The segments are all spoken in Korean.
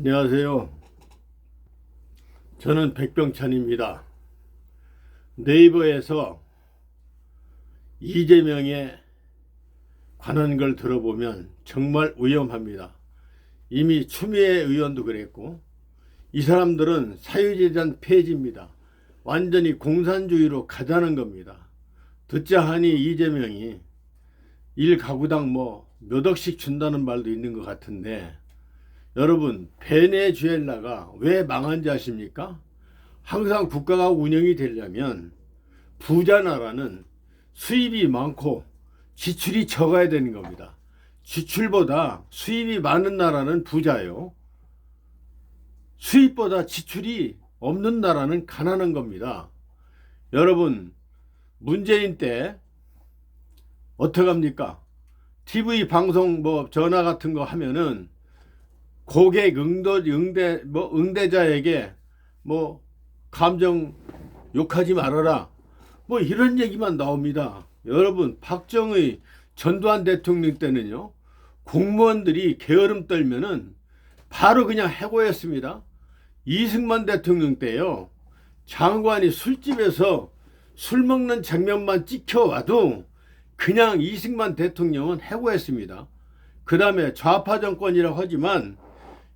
안녕하세요. 저는 백병찬입니다. 네이버에서 이재명에 관한 걸 들어보면 정말 위험합니다. 이미 추미애 의원도 그랬고, 이 사람들은 사유재산 폐지입니다. 완전히 공산주의로 가자는 겁니다. 듣자 하니 이재명이 1가구당 몇 억씩 준다는 말도 있는 것 같은데, 여러분, 베네수엘라가 왜 망한지 아십니까? 항상 국가가 운영이 되려면 부자 나라는 수입이 많고 지출이 적어야 되는 겁니다. 지출보다 수입이 많은 나라는 부자요. 수입보다 지출이 없는 나라는 가난한 겁니다. 여러분, 문재인 때 어떡합니까? TV 방송 전화 같은 거 하면은 고객 응대자에게 감정 욕하지 말아라, 이런 얘기만 나옵니다. 여러분, 박정희 전두환 대통령 때는요, 공무원들이 게으름 떨면은 바로 그냥 해고했습니다. 이승만 대통령 때요, 장관이 술집에서 술 먹는 장면만 찍혀와도 그냥 이승만 대통령은 해고했습니다. 그 다음에 좌파 정권이라고 하지만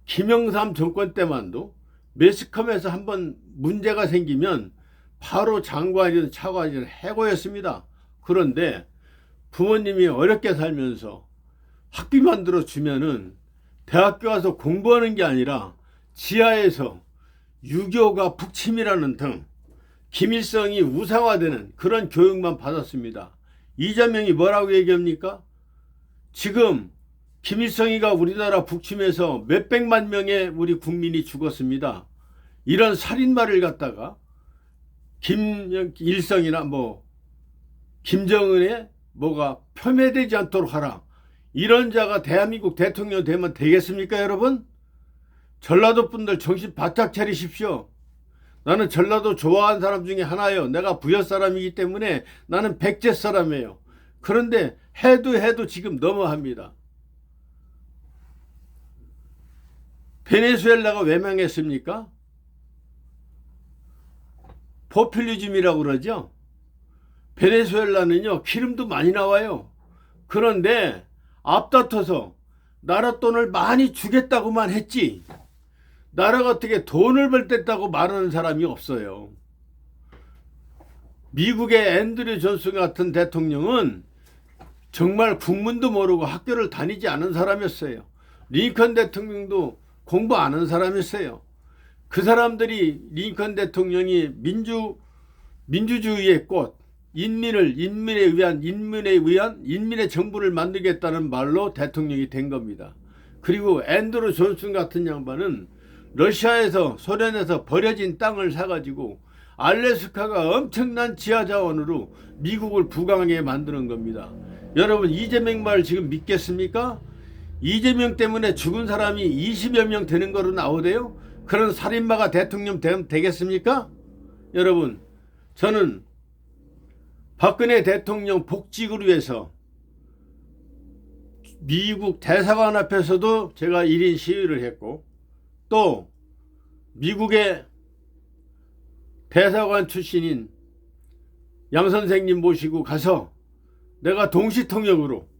김영삼 정권 때만도 매스컴에서 한번 문제가 생기면 바로 장관이든 차관이든 해고했습니다. 그런데 부모님이 어렵게 살면서 학비 만들어 주면은 대학교 가서 공부하는 게 아니라 지하에서 유교가 북침이라는 등 김일성이 우상화되는 그런 교육만 받았습니다. 이재명이 뭐라고 얘기합니까? 지금 김일성이가 우리나라 북침에서 몇백만 명의 우리 국민이 죽었습니다. 이런 살인마를 갖다가 김일성이나 김정은의 폄훼되지 않도록 하라. 이런 자가 대한민국 대통령 되면 되겠습니까, 여러분? 전라도 분들 정신 바짝 차리십시오. 나는 전라도 좋아하는 사람 중에 하나예요. 내가 부여 사람이기 때문에 나는 백제 사람이에요. 그런데 해도 지금 너무합니다. 베네수엘라가 왜 망했습니까? 포퓰리즘이라고 그러죠. 베네수엘라는요, 기름도 많이 나와요. 그런데 앞다퉈서 나라 돈을 많이 주겠다고만 했지, 나라가 어떻게 돈을 벌겠다고 말하는 사람이 없어요. 미국의 앤드류 존슨 같은 대통령은 정말 국문도 모르고 학교를 다니지 않은 사람이었어요. 링컨 대통령도 공부 안 한 사람이었어요. 그 사람들이 링컨 대통령이 민주주의의 꽃, 인민의 정부를 만들겠다는 말로 대통령이 된 겁니다. 그리고 앤드루 존슨 같은 양반은 러시아에서, 소련에서 버려진 땅을 사가지고 알래스카가 엄청난 지하자원으로 미국을 부강하게 만드는 겁니다. 여러분, 이재명 말 지금 믿겠습니까? 이재명 때문에 죽은 사람이 20여 명 되는 거로 나오대요. 그런 살인마가 대통령 되겠습니까? 여러분, 저는 박근혜 대통령 복직을 위해서 미국 대사관 앞에서도 제가 1인 시위를 했고, 또 미국의 대사관 출신인 양 선생님 모시고 가서 내가 동시통역으로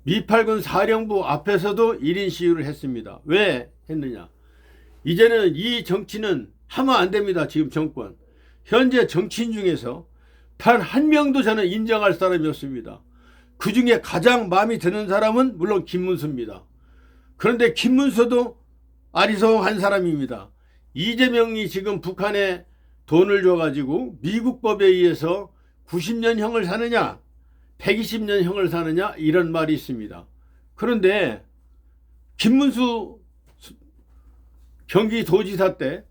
미팔군 사령부 앞에서도 1인 시위를 했습니다. 왜 했느냐? 이제는 이 정치는 하면 안 됩니다. 지금 정권. 현재 정치인 중에서 단 한 명도 저는 인정할 사람이 없습니다. 그 중에 가장 마음에 드는 사람은 물론 김문수입니다. 그런데 김문수도 아리송한 사람입니다. 이재명이 지금 북한에 돈을 줘가지고 미국 법에 의해서 90년형을 사느냐 120년형을 사느냐 이런 말이 있습니다. 그런데 김문수 경기도지사 때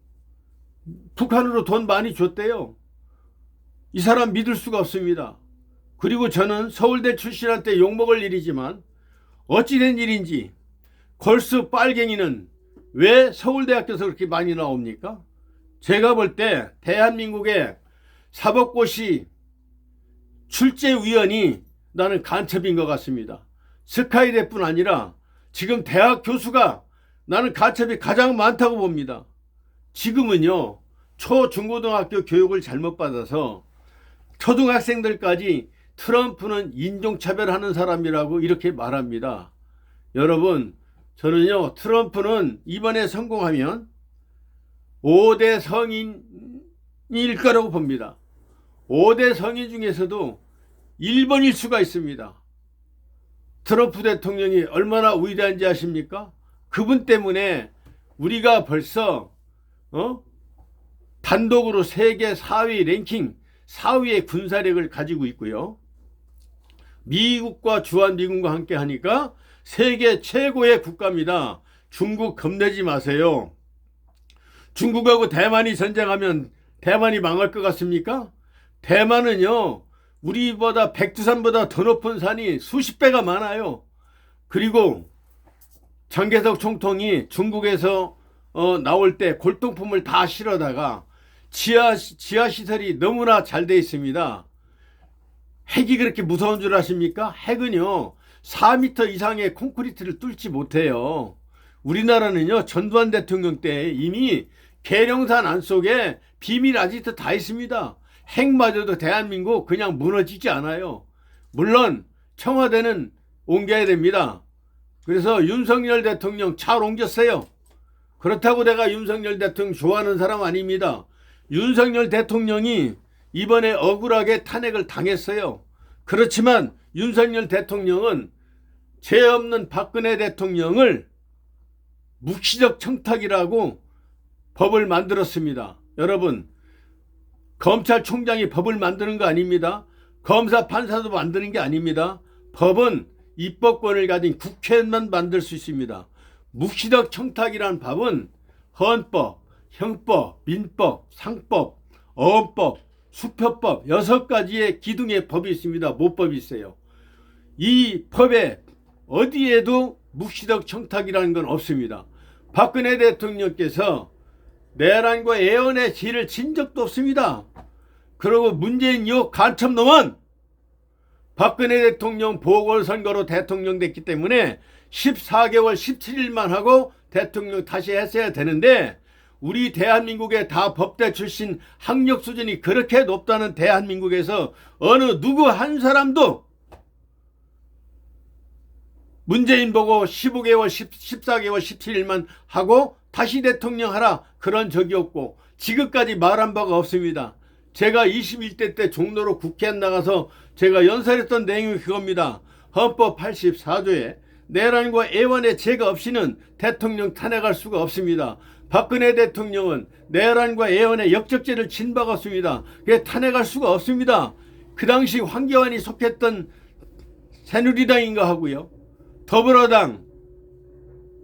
북한으로 돈 많이 줬대요. 이 사람 믿을 수가 없습니다. 그리고 저는 서울대 출신한테 욕먹을 일이지만 어찌된 일인지 걸스 빨갱이는 왜 서울대학교에서 그렇게 많이 나옵니까? 제가 볼 때 대한민국의 사법고시 출제위원이 나는 간첩인 것 같습니다. 스카이대뿐 아니라 지금 대학 교수가 나는 가첩이 가장 많다고 봅니다. 지금은요, 중고등학교 교육을 잘못 받아서 초등학생들까지 트럼프는 인종차별하는 사람이라고 이렇게 말합니다. 여러분, 저는요, 트럼프는 이번에 성공하면 5대 성인일 거라고 봅니다. 5대 성인 중에서도 1번일 수가 있습니다. 트럼프 대통령이 얼마나 위대한지 아십니까? 그분 때문에 우리가 벌써 단독으로 세계 4위 랭킹 4위의 군사력을 가지고 있고요. 미국과 주한미군과 함께 하니까 세계 최고의 국가입니다. 중국 겁내지 마세요. 중국하고 대만이 전쟁하면 대만이 망할 것 같습니까? 대만은요, 우리보다 백두산보다 더 높은 산이 수십 배가 많아요. 그리고 장개석 총통이 중국에서 나올 때 골동품을 다 실어다가 지하시설이 너무나 잘 돼 있습니다. 핵이 그렇게 무서운 줄 아십니까? 핵은요 4m 이상의 콘크리트를 뚫지 못해요. 우리나라는요 전두환 대통령 때 이미 계룡산 안속에 비밀 아지트 다 있습니다. 핵마저도 대한민국 그냥 무너지지 않아요. 물론 청와대는 옮겨야 됩니다. 그래서 윤석열 대통령 잘 옮겼어요. 그렇다고 내가 윤석열 대통령 좋아하는 사람 아닙니다. 윤석열 대통령이 이번에 억울하게 탄핵을 당했어요. 그렇지만 윤석열 대통령은 죄 없는 박근혜 대통령을 묵시적 청탁이라고 법을 만들었습니다. 여러분, 검찰총장이 법을 만드는 거 아닙니다. 검사 판사도 만드는 게 아닙니다. 법은 입법권을 가진 국회의원만 만들 수 있습니다. 묵시적 청탁이라는 법은 헌법, 형법, 민법, 상법, 어법, 수표법 6가지의 기둥의 법이 있습니다. 모법이 있어요. 이 법에 어디에도 묵시적 청탁이라는 건 없습니다. 박근혜 대통령께서 내란과 애원의 죄를 진 적도 없습니다. 그리고 문재인 요 간첩놈은 박근혜 대통령 보궐선거로 대통령 됐기 때문에 14개월 17일만 하고 대통령 다시 했어야 되는데 우리 대한민국의 다 법대 출신 학력 수준이 그렇게 높다는 대한민국에서 어느 누구 한 사람도 문재인 보고 15개월 14개월 17일만 하고 다시 대통령 하라 그런 적이 없고 지금까지 말한 바가 없습니다. 제가 21대 때 종로로 국회에 나가서 제가 연설했던 내용이 그겁니다. 헌법 84조에 내란과 애완의 죄가 없이는 대통령 탄핵할 수가 없습니다. 박근혜 대통령은 내란과 애완의 역적죄를 진 바가 없습니다. 그래서 탄핵할 수가 없습니다. 그 당시 황교안이 속했던 새누리당인가 하고요. 더불어당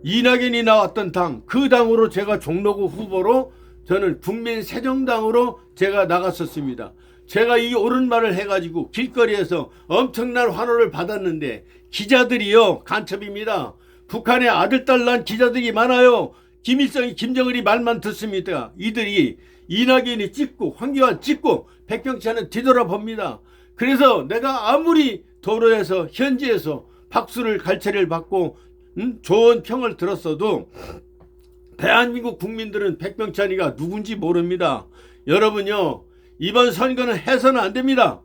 이낙연이 나왔던 당, 그 당으로 제가 종로구 후보로 저는 국민새정당으로 제가 나갔었습니다. 제가 이 옳은 말을 해가지고 길거리에서 엄청난 환호를 받았는데 기자들이요 간첩입니다. 북한의 아들 딸 난 기자들이 많아요. 김일성이 김정은이 말만 듣습니다. 이들이 이낙연이 찍고 황교안 찍고 백병찬은 뒤돌아봅니다. 그래서 내가 아무리 도로에서 현지에서 박수를 갈채를 받고 좋은 평을 들었어도 대한민국 국민들은 백병찬이가 누군지 모릅니다. 여러분요 이번 선거는 해서는 안 됩니다.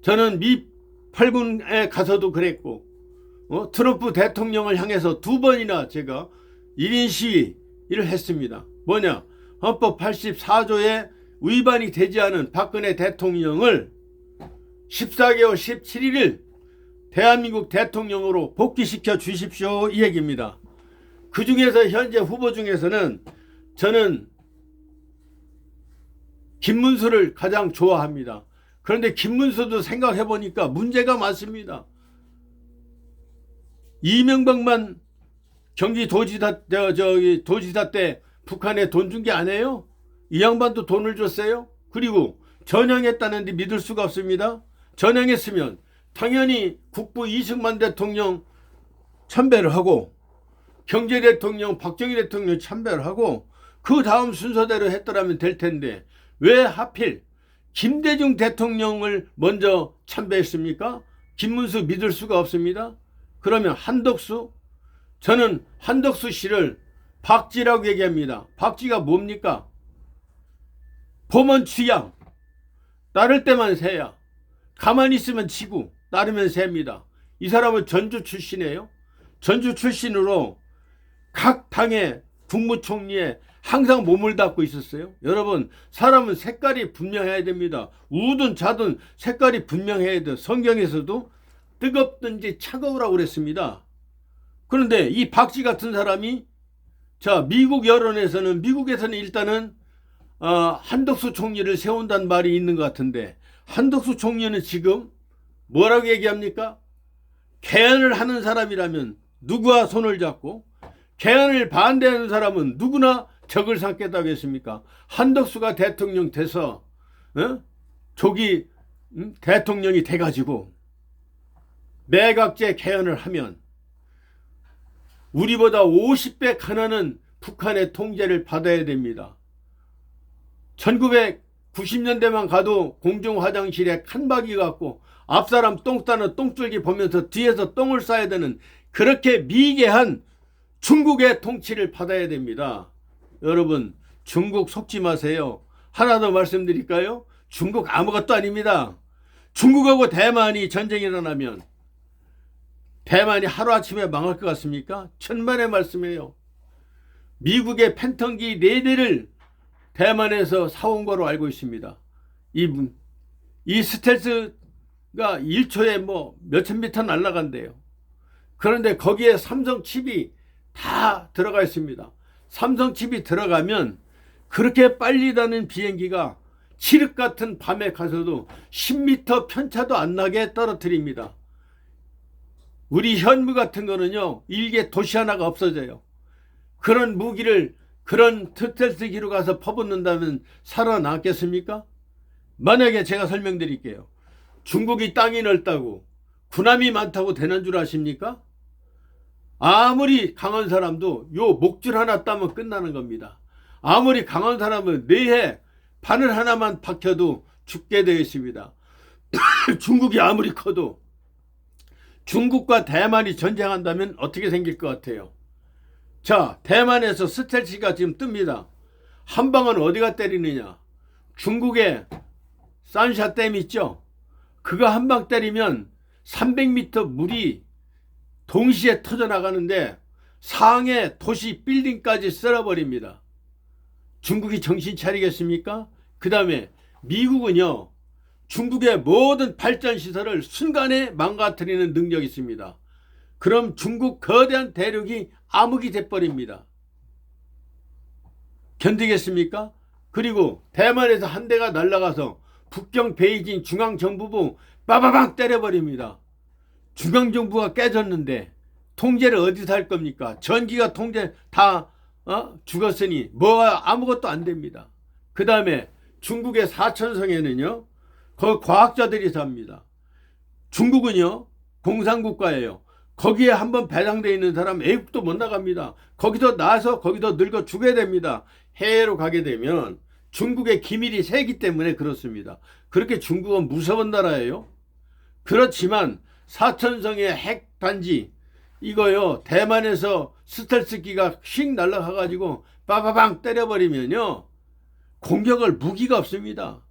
저는 미 8군에 가서도 그랬고 트럼프 대통령을 향해서 2번이나 제가 1인 시위를 했습니다. 뭐냐, 헌법 84조에 위반이 되지 않은 박근혜 대통령을 14개월 17일 대한민국 대통령으로 복귀시켜 주십시오 이 얘기입니다. 그 중에서 현재 후보 중에서는 저는 김문수를 가장 좋아합니다. 그런데 김문수도 생각해보니까 문제가 많습니다. 이명박만 경기도지사 도지사 때 북한에 돈 준 게 아니에요? 이 양반도 돈을 줬어요? 그리고 전향했다는데 믿을 수가 없습니다. 전향했으면 당연히 국부 이승만 대통령 참배를 하고 경제대통령 박정희 대통령 참배를 하고 그 다음 순서대로 했더라면 될 텐데 왜 하필 김대중 대통령을 먼저 참배했습니까? 김문수 믿을 수가 없습니다. 그러면 한덕수 저는 한덕수 씨를 박쥐라고 얘기합니다. 박쥐가 뭡니까? 봄은 취양, 나를 때만 새야. 가만히 있으면 지구, 나르면 새입니다. 이 사람은 전주 출신이에요. 전주 출신으로 각 당의 국무총리에 항상 몸을 닦고 있었어요. 여러분, 사람은 색깔이 분명해야 됩니다. 우든 자든 색깔이 분명해야 돼요. 성경에서도 뜨겁든지 차가우라고 그랬습니다. 그런데 이 박쥐 같은 사람이 자, 미국에서는 일단은 한덕수 총리를 세운다는 말이 있는 것 같은데, 한덕수 총리는 지금 뭐라고 얘기합니까? 개헌을 하는 사람이라면 누구와 손을 잡고, 개헌을 반대하는 사람은 누구나 적을 삼겠다고 했습니까? 한덕수가 대통령 돼서 조기 대통령이 돼가지고 매각제 개헌을 하면 우리보다 50배 가난한 북한의 통제를 받아야 됩니다. 1990년대만 가도 공중 화장실에 칸막이 갖고 앞사람 똥 싸는 똥줄기 보면서 뒤에서 똥을 싸야 되는 그렇게 미개한 중국의 통치를 받아야 됩니다. 여러분, 중국 속지 마세요. 하나 더 말씀드릴까요? 중국 아무것도 아닙니다. 중국하고 대만이 전쟁이 일어나면 대만이 하루아침에 망할 것 같습니까? 천만의 말씀이에요. 미국의 팬턴기 4대를 대만에서 사온 거로 알고 있습니다. 이 스텔스가 1초에 뭐 몇천 미터 날아간대요. 그런데 거기에 삼성 칩이 다 들어가 있습니다. 삼성 칩이 들어가면 그렇게 빨리 다는 비행기가 칠흑 같은 밤에 가서도 10m 편차도 안 나게 떨어뜨립니다. 우리 현무 같은 거는요, 일개 도시 하나가 없어져요. 그런 무기를 그런 스텔스기로 가서 퍼붓는다면 살아남겠습니까? 만약에 제가 설명드릴게요. 중국이 땅이 넓다고 군함이 많다고 되는 줄 아십니까? 아무리 강한 사람도 요 목줄 하나 따면 끝나는 겁니다. 아무리 강한 사람은 뇌에 바늘 하나만 박혀도 죽게 되어 있습니다. 중국이 아무리 커도 중국과 대만이 전쟁한다면 어떻게 생길 것 같아요? 자, 대만에서 스텔스가 지금 뜹니다. 한 방은 어디가 때리느냐? 중국의 산샤 댐 있죠? 그거 한 방 때리면 300m 물이 동시에 터져나가는데 상해 도시 빌딩까지 쓸어버립니다. 중국이 정신 차리겠습니까? 그 다음에 미국은요, 중국의 모든 발전시설을 순간에 망가뜨리는 능력이 있습니다. 그럼 중국 거대한 대륙이 암흑이 돼버립니다. 견디겠습니까? 그리고 대만에서 한 대가 날아가서 북경 베이징 중앙정부부 빠바방 때려버립니다. 중앙정부가 깨졌는데 통제를 어디서 할 겁니까? 전기가 통제 다 죽었으니 뭐가 아무것도 안 됩니다. 그 다음에 중국의 사천성에는요, 그 과학자들이 삽니다. 중국은요, 공산국가예요. 거기에 한번 배당되어 있는 사람 애국도 못 나갑니다. 거기서 나서 거기서 늙어 죽어야 됩니다. 해외로 가게 되면 중국의 기밀이 세기 때문에 그렇습니다. 그렇게 중국은 무서운 나라예요. 그렇지만 사천성의 핵단지 이거요, 대만에서 스텔스기가 휙 날아가 가지고 빠바방 때려버리면요, 공격을 무기가 없습니다.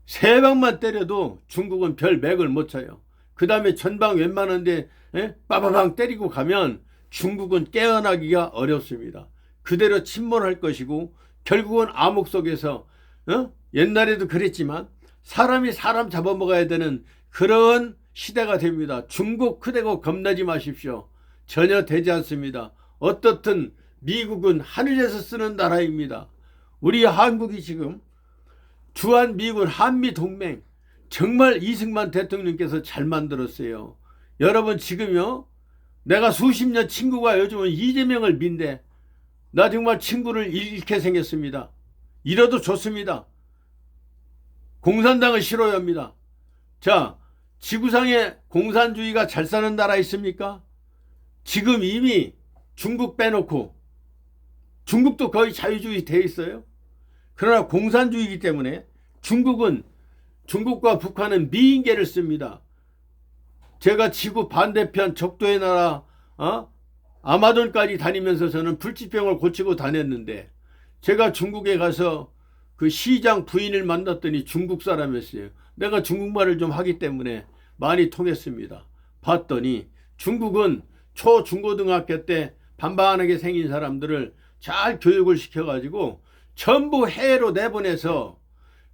3방만 때려도 중국은 별 맥을 못 쳐요. 그 다음에 전방 웬만한데 빠바방 때리고 가면 중국은 깨어나기가 어렵습니다. 그대로 침몰할 것이고 결국은 암흑 속에서 옛날에도 그랬지만 사람이 사람 잡아먹어야 되는 그런 시대가 됩니다. 중국 크대고 겁나지 마십시오. 전혀 되지 않습니다. 어떻든 미국은 하늘에서 쓰는 나라입니다. 우리 한국이 지금 주한미군 한미동맹 정말 이승만 대통령께서 잘 만들었어요. 여러분, 지금요, 내가 수십 년 친구가 요즘은 이재명을 민대. 나 정말 친구를 잃게 생겼습니다. 잃어도 좋습니다. 공산당을 싫어야 합니다. 자, 지구상에 공산주의가 잘 사는 나라 있습니까? 지금 이미 중국 빼놓고 중국도 거의 자유주의 돼 있어요. 그러나 공산주의이기 때문에 중국과 북한은 미인계를 씁니다. 제가 지구 반대편 적도의 나라 아마존까지 다니면서 저는 불치병을 고치고 다녔는데, 제가 중국에 가서 그 시장 부인을 만났더니 중국 사람이었어요. 내가 중국말을 좀 하기 때문에 많이 통했습니다. 봤더니 중국은 초중고등학교 때 반반하게 생긴 사람들을 잘 교육을 시켜가지고 전부 해외로 내보내서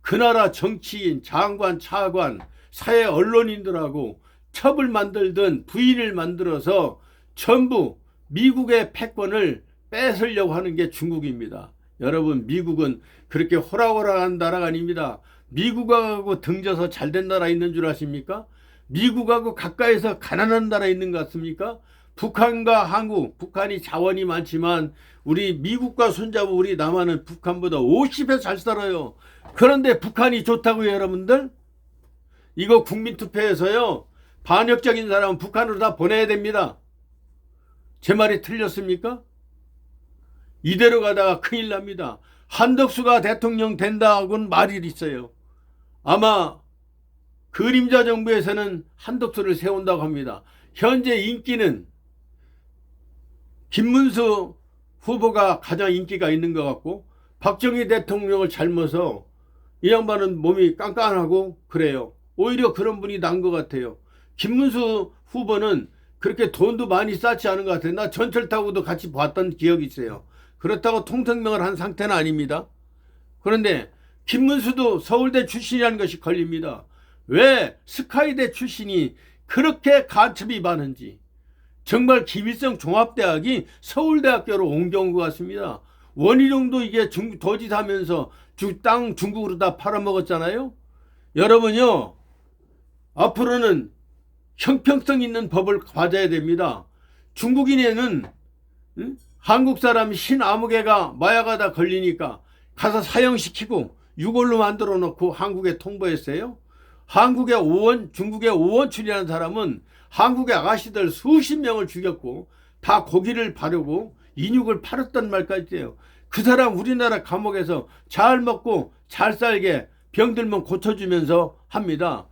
그 나라 정치인, 장관, 차관, 사회 언론인들하고 첩을 만들든 부인을 만들어서 전부 미국의 패권을 뺏으려고 하는 게 중국입니다. 여러분, 미국은 그렇게 호락호락한 나라가 아닙니다. 미국하고 등져서 잘된 나라 있는 줄 아십니까? 미국하고 가까이서 가난한 나라 있는 것 같습니까? 북한과 한국, 북한이 자원이 많지만 우리 미국과 손잡고 우리 남한은 북한보다 50배 잘 살아요. 그런데 북한이 좋다고요, 여러분들? 이거 국민투표에서요, 반역적인 사람은 북한으로 다 보내야 됩니다. 제 말이 틀렸습니까? 이대로 가다가 큰일 납니다. 한덕수가 대통령 된다고는 말이 있어요. 아마 그림자 정부에서는 한덕수를 세운다고 합니다. 현재 인기는 김문수 후보가 가장 인기가 있는 것 같고, 박정희 대통령을 닮아서 이 양반은 몸이 깐깐하고 그래요. 오히려 그런 분이 난 것 같아요. 김문수 후보는 그렇게 돈도 많이 쌓지 않은 것 같아요. 나 전철 타고도 같이 봤던 기억이 있어요. 그렇다고 통성명을 한 상태는 아닙니다. 그런데 김문수도 서울대 출신이라는 것이 걸립니다. 왜 스카이대 출신이 그렇게 간첩이 많은지. 정말 김일성 종합대학이 서울대학교로 옮겨온 것 같습니다. 원희룡도 이게 도지사면서 땅 중국으로 다 팔아먹었잖아요. 여러분요, 앞으로는 형평성 있는 법을 가져야 됩니다. 중국인에는 한국 사람 신아무개가 마약하다 걸리니까 가서 사형시키고 유골로 만들어 놓고 한국에 통보했어요. 한국의 중국의 오원춘이라는 사람은 한국의 아가씨들 수십 명을 죽였고 다 고기를 바르고 인육을 팔았던 말까지 해요. 그 사람 우리나라 감옥에서 잘 먹고 잘 살게 병들면 고쳐주면서 합니다.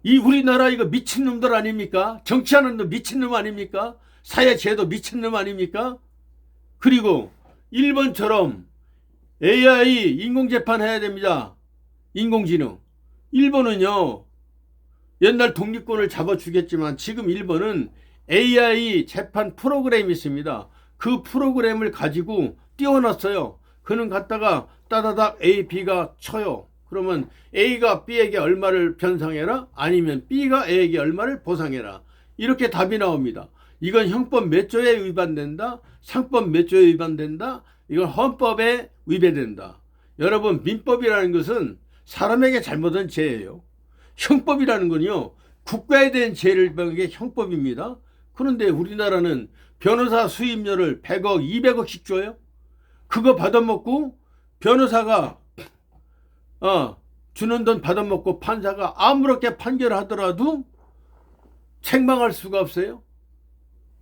이 우리나라 이거 미친놈들 아닙니까? 정치하는 놈 미친놈 아닙니까? 사회제도 미친놈 아닙니까? 그리고 일본처럼 AI 인공재판 해야 됩니다. 인공지능. 일본은요, 옛날 독립군을 잡아주겠지만 지금 일본은 AI 재판 프로그램이 있습니다. 그 프로그램을 가지고 띄워놨어요. 그는 갖다가 따다닥 A, B가 쳐요. 그러면 A가 B에게 얼마를 변상해라, 아니면 B가 A에게 얼마를 보상해라. 이렇게 답이 나옵니다. 이건 형법 몇 조에 위반된다, 상법 몇 조에 위반된다, 이건 헌법에 위배된다. 여러분, 민법이라는 것은 사람에게 잘못한 죄예요. 형법이라는 건요, 국가에 대한 죄를 받는 게 형법입니다. 그런데 우리나라는 변호사 수임료를 100억, 200억씩 줘요. 그거 받아먹고 변호사가 주는 돈 받아먹고 판사가 아무렇게 판결하더라도 책망할 수가 없어요.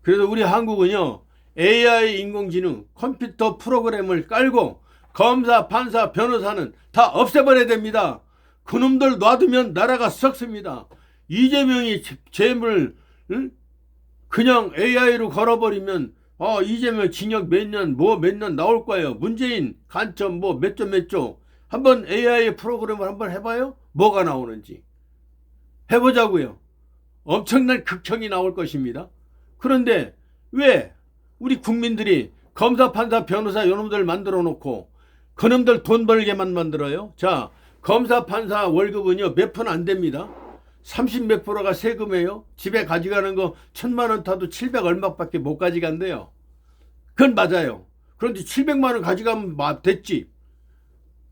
그래서 우리 한국은요, AI 인공지능 컴퓨터 프로그램을 깔고 검사, 판사, 변호사는 다 없애버려야 됩니다. 그놈들 놔두면 나라가 썩습니다. 이재명이 죄물 그냥 AI로 걸어버리면 이재명 징역 몇 년 몇 년 나올 거예요. 문재인 간첩 몇 조 한번 AI 프로그램을 한번 해봐요. 뭐가 나오는지 해보자고요. 엄청난 극형이 나올 것입니다. 그런데 왜 우리 국민들이 검사, 판사, 변호사 요놈들 만들어 놓고 그놈들 돈 벌게만 만들어요? 자, 검사, 판사 월급은요 몇 푼 안 됩니다. 30 몇 프로가 세금이에요. 집에 가져가는 거 1000만 원 타도 700 얼마밖에 못 가져간대요. 그건 맞아요. 그런데 700만 원 가져가면 됐지.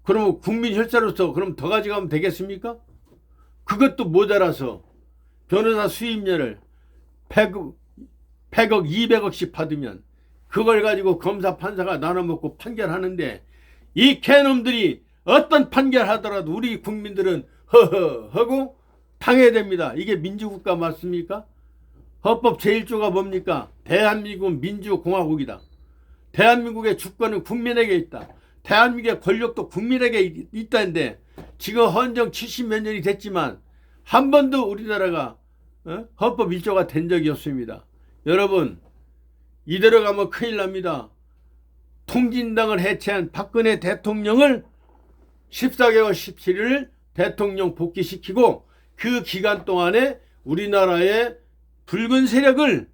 그러면 국민 혈세로서 그럼 더 가져가면 되겠습니까? 그것도 모자라서 변호사 수임료를 100억, 200억씩 받으면 그걸 가지고 검사, 판사가 나눠먹고 판결하는데, 이 개놈들이 어떤 판결하더라도 우리 국민들은 허허 하고 당해야 됩니다. 이게 민주국가 맞습니까? 헌법 제1조가 뭡니까? 대한민국은 민주공화국이다. 대한민국의 주권은 국민에게 있다. 대한민국의 권력도 국민에게 있다는데 지금 헌정 70몇 년이 됐지만 한 번도 우리나라가 헌법 1조가 된 적이 없습니다. 여러분, 이대로 가면 큰일 납니다. 통진당을 해체한 박근혜 대통령을 14개월 17일 대통령 복귀시키고 그 기간 동안에 우리나라의 붉은 세력을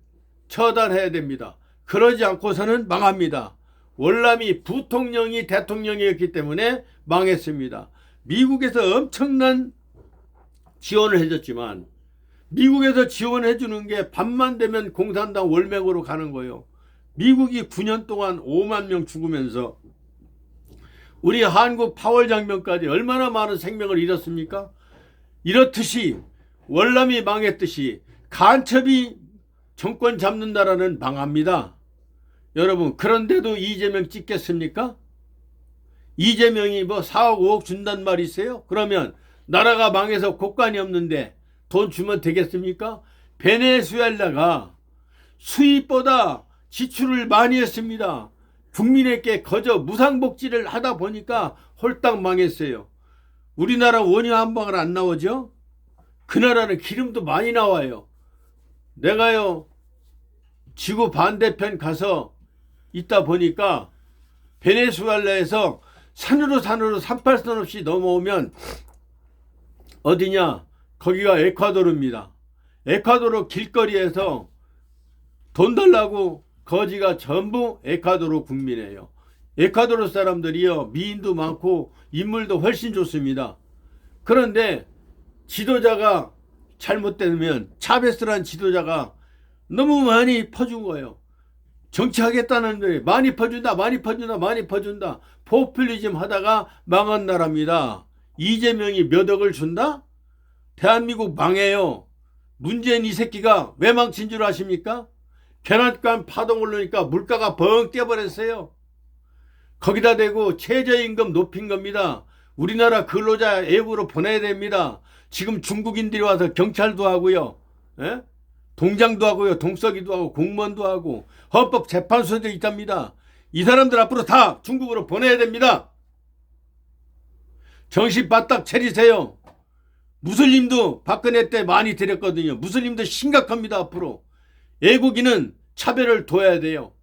처단해야 됩니다. 그러지 않고서는 망합니다. 월남이 부통령이 대통령이었기 때문에 망했습니다. 미국에서 엄청난 지원을 해줬지만 미국에서 지원해 주는 게 밤만 되면 공산당 월맹으로 가는 거예요. 미국이 9년 동안 5만 명 죽으면서 우리 한국 파월 장병까지 얼마나 많은 생명을 잃었습니까? 이렇듯이 월남이 망했듯이 간첩이 정권 잡는 나라는 망합니다. 여러분, 그런데도 이재명 찍겠습니까? 이재명이 뭐 4억 5억 준단 말이세요? 그러면 나라가 망해서 곳간이 없는데 돈 주면 되겠습니까? 베네수엘라가 수입보다 지출을 많이 했습니다. 국민에게 거저 무상복지를 하다 보니까 홀딱 망했어요. 우리나라 원유 한 방울 안 나오죠? 그 나라는 기름도 많이 나와요. 내가요 지구 반대편 가서 있다 보니까 베네수엘라에서 산으로 38선 없이 넘어오면 어디냐? 거기가 에콰도르입니다. 에콰도르 길거리에서 돈 달라고 거지가 전부 에콰도르 국민이에요. 에콰도르 사람들이요 미인도 많고 인물도 훨씬 좋습니다. 그런데 지도자가 잘못되면 차베스란 지도자가 너무 많이 퍼준 거예요. 정치하겠다는데 많이 퍼준다 포퓰리즘 하다가 망한 나라입니다. 이재명이 몇 억을 준다? 대한민국 망해요. 문재인 이 새끼가 왜 망친 줄 아십니까? 계란감 파동 오르니까 물가가 벙 뛰어버렸어요. 거기다 대고 최저임금 높인 겁니다. 우리나라 근로자 외국으로 보내야 됩니다. 지금 중국인들이 와서 경찰도 하고요. 에? 동장도 하고요. 동서기도 하고 공무원도 하고 헌법재판소도 있답니다. 이 사람들 앞으로 다 중국으로 보내야 됩니다. 정신 바짝 차리세요. 무슬림도 박근혜 때 많이 드렸거든요. 무슬림도 심각합니다. 앞으로. 외국인은 차별을 둬야 돼요.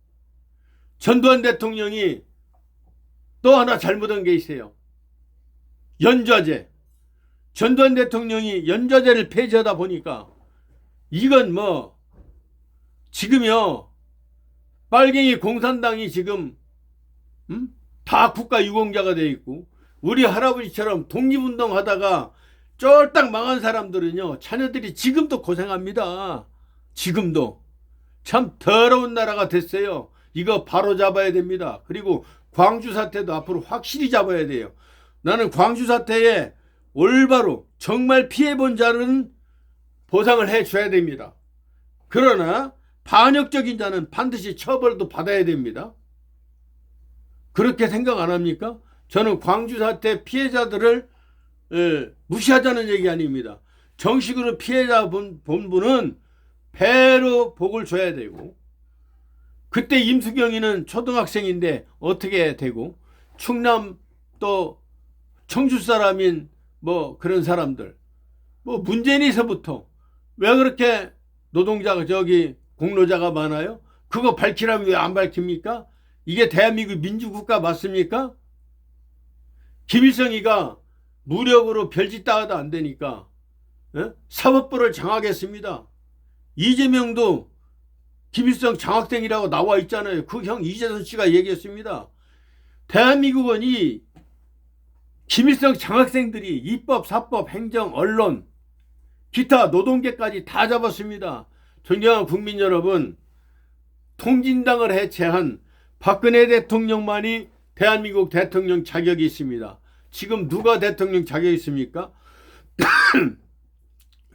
전두환 대통령이 또 하나 잘못한 게 있어요. 연좌제. 전두환 대통령이 연좌제를 폐지하다 보니까 이건 뭐 지금요 빨갱이 공산당이 지금 다 국가 유공자가 돼 있고 우리 할아버지처럼 독립운동 하다가 쫄딱 망한 사람들은요 자녀들이 지금도 고생합니다. 지금도 참 더러운 나라가 됐어요. 이거 바로 잡아야 됩니다. 그리고 광주 사태도 앞으로 확실히 잡아야 돼요. 나는 광주 사태에 올바로 정말 피해본 자는 보상을 해줘야 됩니다. 그러나 반역적인 자는 반드시 처벌도 받아야 됩니다. 그렇게 생각 안 합니까? 저는 광주 사태 피해자들을 무시하자는 얘기 아닙니다. 정식으로 피해자 본 분은 배로 복을 줘야 되고 그때 임수경이는 초등학생인데 어떻게 되고 충남 또 청주 사람인 뭐 그런 사람들 뭐 문재인에서부터 왜 그렇게 노동자가 저기 공로자가 많아요? 그거 밝히라면 왜 안 밝힙니까? 이게 대한민국 민주국가 맞습니까? 김일성이가 무력으로 별짓 따도 안 되니까 사법부를 장악했습니다. 이재명도 김일성 장학생이라고 나와 있잖아요. 그 형 이재선 씨가 얘기했습니다. 대한민국은 이 김일성 장학생들이 입법, 사법, 행정, 언론, 기타 노동계까지 다 잡았습니다. 존경하는 국민 여러분, 통진당을 해체한 박근혜 대통령만이 대한민국 대통령 자격이 있습니다. 지금 누가 대통령 자격이 있습니까?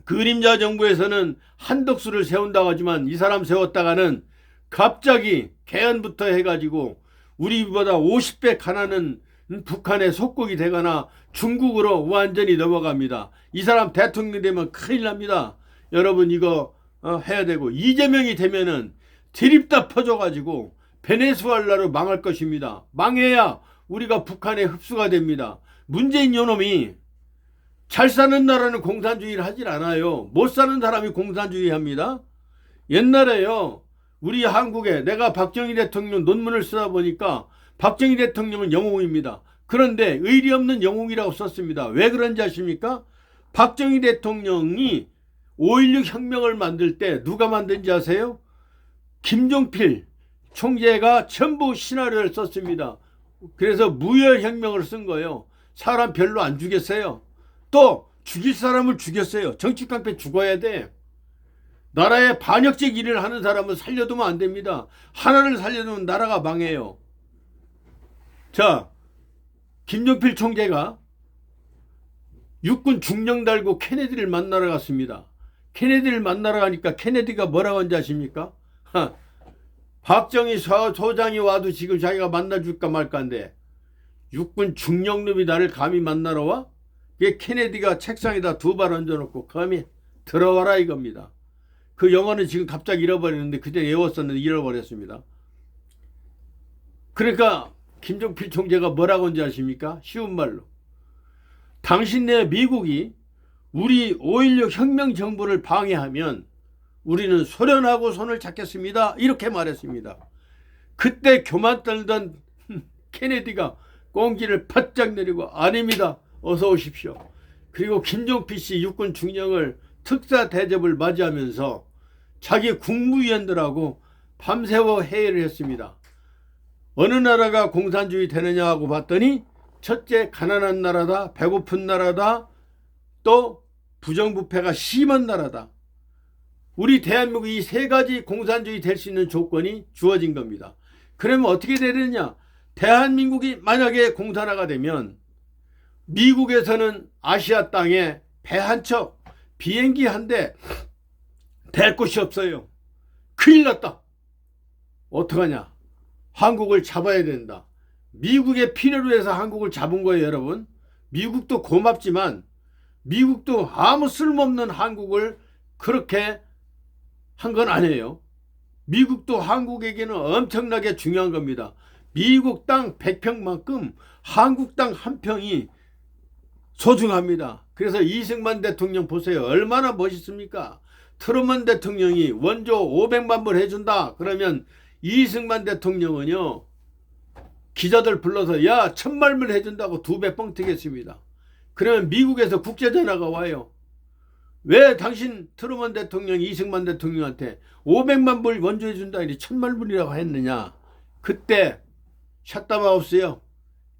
그림자 정부에서는 한덕수를 세운다고 하지만 이 사람 세웠다가는 갑자기 개헌부터 해가지고 우리보다 50배 가난한 북한의 속국이 되거나 중국으로 완전히 넘어갑니다. 이 사람 대통령 되면 큰일 납니다. 여러분 이거 해야 되고 이재명이 되면은 드립다 퍼져가지고 베네수엘라로 망할 것입니다. 망해야 우리가 북한에 흡수가 됩니다. 문재인 요놈이 잘 사는 나라는 공산주의를 하질 않아요. 못 사는 사람이 공산주의 합니다. 옛날에요 우리 한국에 내가 박정희 대통령 논문을 쓰다 보니까 박정희 대통령은 영웅입니다. 그런데 의리 없는 영웅이라고 썼습니다. 왜 그런지 아십니까? 박정희 대통령이 5.16 혁명을 만들 때 누가 만든지 아세요? 김종필 총재가 전부 시나리오를 썼습니다. 그래서 무혈혁명을 쓴 거예요. 사람 별로 안 죽였어요. 또 죽일 사람을 죽였어요. 정치 깡패 죽어야 돼. 나라의 반역적 일을 하는 사람은 살려두면 안 됩니다. 하나를 살려두면 나라가 망해요. 자, 김종필 총재가 육군 중령 달고 케네디를 만나러 갔습니다. 케네디를 만나러 가니까 케네디가 뭐라고 한지 아십니까? 박정희 소장이 와도 지금 자기가 만나줄까 말까인데 육군 중령놈이 나를 감히 만나러 와? 이게 케네디가 책상에다 두 발 얹어놓고 감히 들어와라 이겁니다. 그 영어는 지금 갑자기 잃어버렸는데 그때 외웠었는데 잃어버렸습니다. 그러니까 김종필 총재가 뭐라고 한지 아십니까? 쉬운 말로. 당신네 미국이 우리 5.16 혁명 정부를 방해하면 우리는 소련하고 손을 잡겠습니다. 이렇게 말했습니다. 그때 교만 떨던 케네디가 꽁지를 바짝 내리고 아닙니다. 어서 오십시오. 그리고 김종필 씨 육군 중령을 특사 대접을 맞이하면서 자기 국무위원들하고 밤새워 회의를 했습니다. 어느 나라가 공산주의 되느냐 하고 봤더니 첫째 가난한 나라다, 배고픈 나라다, 또 부정부패가 심한 나라다. 우리 대한민국이 이 세 가지 공산주의 될 수 있는 조건이 주어진 겁니다. 그러면 어떻게 되느냐? 대한민국이 만약에 공산화가 되면 미국에서는 아시아 땅에 배 한 척, 비행기 한 대 댈 곳이 없어요. 큰일 났다. 어떡하냐? 한국을 잡아야 된다. 미국의 필요로 해서 한국을 잡은 거예요, 여러분. 미국도 고맙지만 미국도 아무 쓸모없는 한국을 그렇게 한 건 아니에요. 미국도 한국에게는 엄청나게 중요한 겁니다. 미국 땅 100평만큼 한국 땅 한 평이 소중합니다. 그래서 이승만 대통령 보세요. 얼마나 멋있습니까? 트루먼 대통령이 원조 500만 불 해준다. 그러면 이승만 대통령은요, 기자들 불러서 야 1000만 불 해준다고 2배 뻥 튀겠습니다. 그러면 미국에서 국제전화가 와요. 왜 당신 트루먼 대통령이 이승만 대통령한테 500만 불 원조 해준다 이리 1000만 불이라고 했느냐? 그때 샷다마우스요.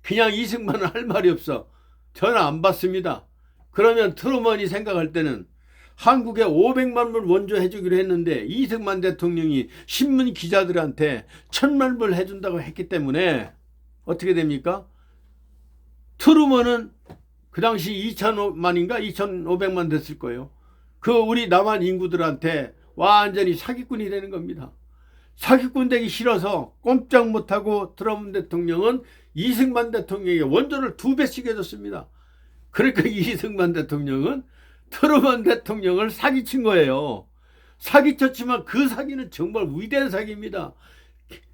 그냥 이승만은 할 말이 없어. 전화 안 받습니다. 그러면 트루먼이 생각할 때는 한국에 500만 불 원조 해주기로 했는데 이승만 대통령이 신문 기자들한테 1000만 불 해준다고 했기 때문에 어떻게 됩니까? 트루먼은 그 당시 2,000만인가 2,500만 됐을 거예요. 그 우리 남한 인구들한테 완전히 사기꾼이 되는 겁니다. 사기꾼 되기 싫어서 꼼짝 못하고 트럼프 대통령은 이승만 대통령에게 원조를 2배씩 해줬습니다. 그러니까 이승만 대통령은 트루먼 대통령을 사기친 거예요. 사기쳤지만 그 사기는 정말 위대한 사기입니다.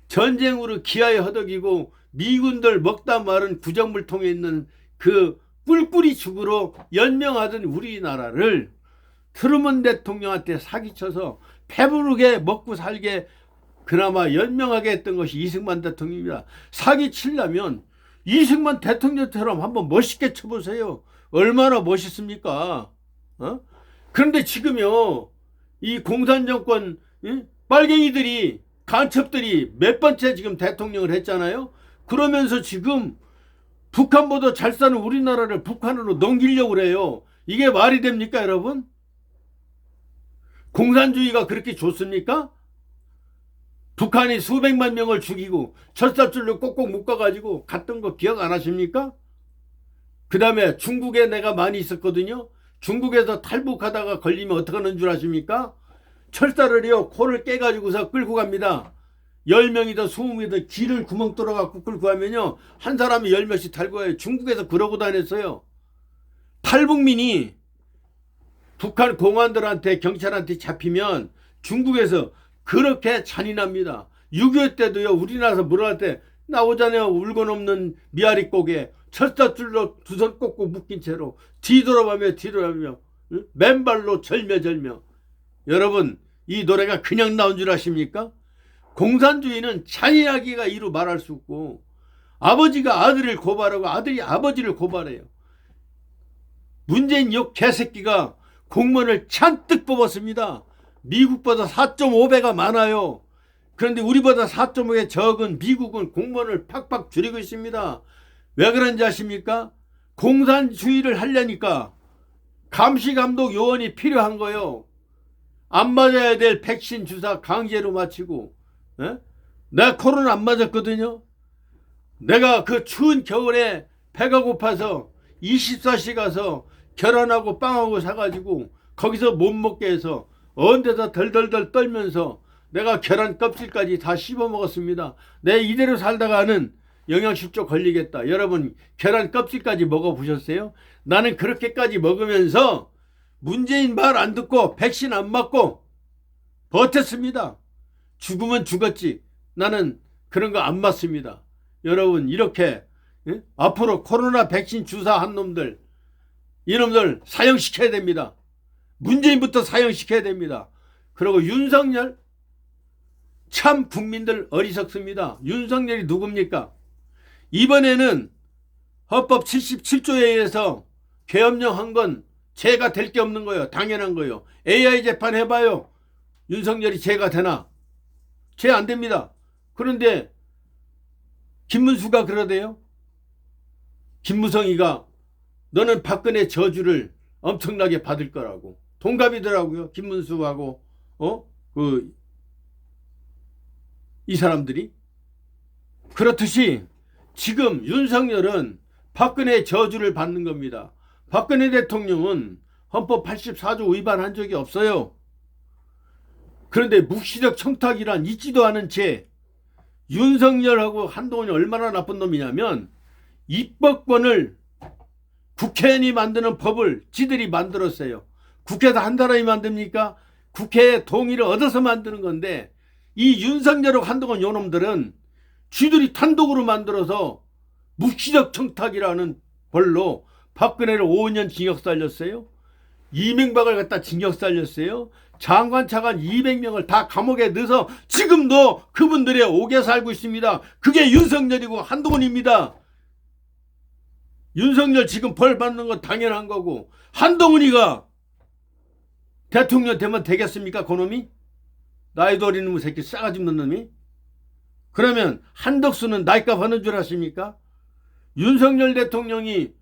전쟁으로 기아에 허덕이고 미군들 먹다 마른 구정물통에 있는 그 꿀꿀이 죽으로 연명하던 우리나라를 트루먼 대통령한테 사기쳐서 배부르게 먹고 살게 그나마 연명하게 했던 것이 이승만 대통령입니다. 사기치려면 이승만 대통령처럼 한번 멋있게 쳐보세요. 얼마나 멋있습니까? 그런데 지금요, 이 공산정권 빨갱이들이 간첩들이 몇 번째 지금 대통령을 했잖아요. 그러면서 지금 북한보다 잘 사는 우리나라를 북한으로 넘기려고 그래요. 이게 말이 됩니까, 여러분? 공산주의가 그렇게 좋습니까? 북한이 수백만 명을 죽이고 철사줄로 꼭꼭 묶어가지고 갔던 거 기억 안 하십니까? 그 다음에 중국에 내가 많이 있었거든요. 중국에서 탈북하다가 걸리면 어떡하는 줄 아십니까? 철사를요, 코를 깨가지고서 끌고 갑니다. 10명이든 20명이든 귀를 구멍 뚫어갖고 끌고 가면요, 한 사람이 10명씩 탈고 가요. 중국에서 그러고 다녔어요. 탈북민이 북한 공안들한테 경찰한테 잡히면 중국에서 그렇게 잔인합니다. 6.25 때도요, 우리나라에서 물어갈 때 나오잖아요. 울고 넘는 미아리 고개 철사줄로 두 손 꽂고 묶인 채로 뒤돌아가며 맨발로 절며절며. 여러분, 이 노래가 그냥 나온 줄 아십니까? 공산주의는 잔인하기가 이루 말할 수 없고, 아버지가 아들을 고발하고 아들이 아버지를 고발해요. 문재인 욕 개새끼가 공무원을 잔뜩 뽑았습니다. 미국보다 4.5배가 많아요. 그런데 우리보다 4.5배 적은 미국은 공무원을 팍팍 줄이고 있습니다. 왜 그런지 아십니까? 공산주의를 하려니까 감시감독 요원이 필요한 거예요. 안 맞아야 될 백신 주사 강제로 맞히고. 에? 내가 코로나 안 맞았거든요. 내가 그 추운 겨울에 배가 고파서 24시 가서 계란하고 빵하고 사가지고 거기서 못 먹게 해서 언제다 덜덜덜 떨면서 내가 계란 껍질까지 다 씹어 먹었습니다. 내 이대로 살다가는 영양실조 걸리겠다. 여러분 계란 껍질까지 먹어보셨어요? 나는 그렇게까지 먹으면서 문재인 말 안 듣고 백신 안 맞고 버텼습니다. 죽으면 죽었지. 나는 그런 거 안 맞습니다. 여러분 이렇게 앞으로 코로나 백신 주사한 놈들, 이놈들 사형시켜야 됩니다. 문재인부터 사형시켜야 됩니다. 그리고 윤석열, 참 국민들 어리석습니다. 윤석열이 누굽니까? 이번에는 헌법 77조에 의해서 계엄령한 건 죄가 될 게 없는 거예요. 당연한 거예요. AI 재판 해봐요. 윤석열이 죄가 되나? 죄 안 됩니다. 그런데 김문수가 그러대요. 김무성이가 너는 박근혜 저주를 엄청나게 받을 거라고. 동갑이더라고요. 김문수하고 이 사람들이. 그렇듯이 지금 윤석열은 박근혜 저주를 받는 겁니다. 박근혜 대통령은 헌법 84조 위반한 적이 없어요. 그런데 묵시적 청탁이란 있지도 않은 채 윤석열하고 한동훈이 얼마나 나쁜 놈이냐면 입법권을 국회의원이 만드는 법을 지들이 만들었어요. 국회에서 한 사람이 만듭니까? 국회의 동의를 얻어서 만드는 건데 이 윤석열하고 한동훈 요놈들은 쥐들이 단독으로 만들어서 묵시적 청탁이라는 벌로 박근혜를 5년 징역 살렸어요. 이명박을 갖다 징역 살렸어요. 장관 차관 200명을 다 감옥에 넣어서 지금도 그분들의 옥에 살고 있습니다. 그게 윤석열이고 한동훈입니다. 윤석열 지금 벌 받는 건 당연한 거고, 한동훈이가 대통령 되면 되겠습니까? 그놈이? 나이도 어린 놈의 새끼 싸가지 없는 놈이? 그러면 한덕수는 나이값 하는 줄 아십니까? 윤석열 대통령이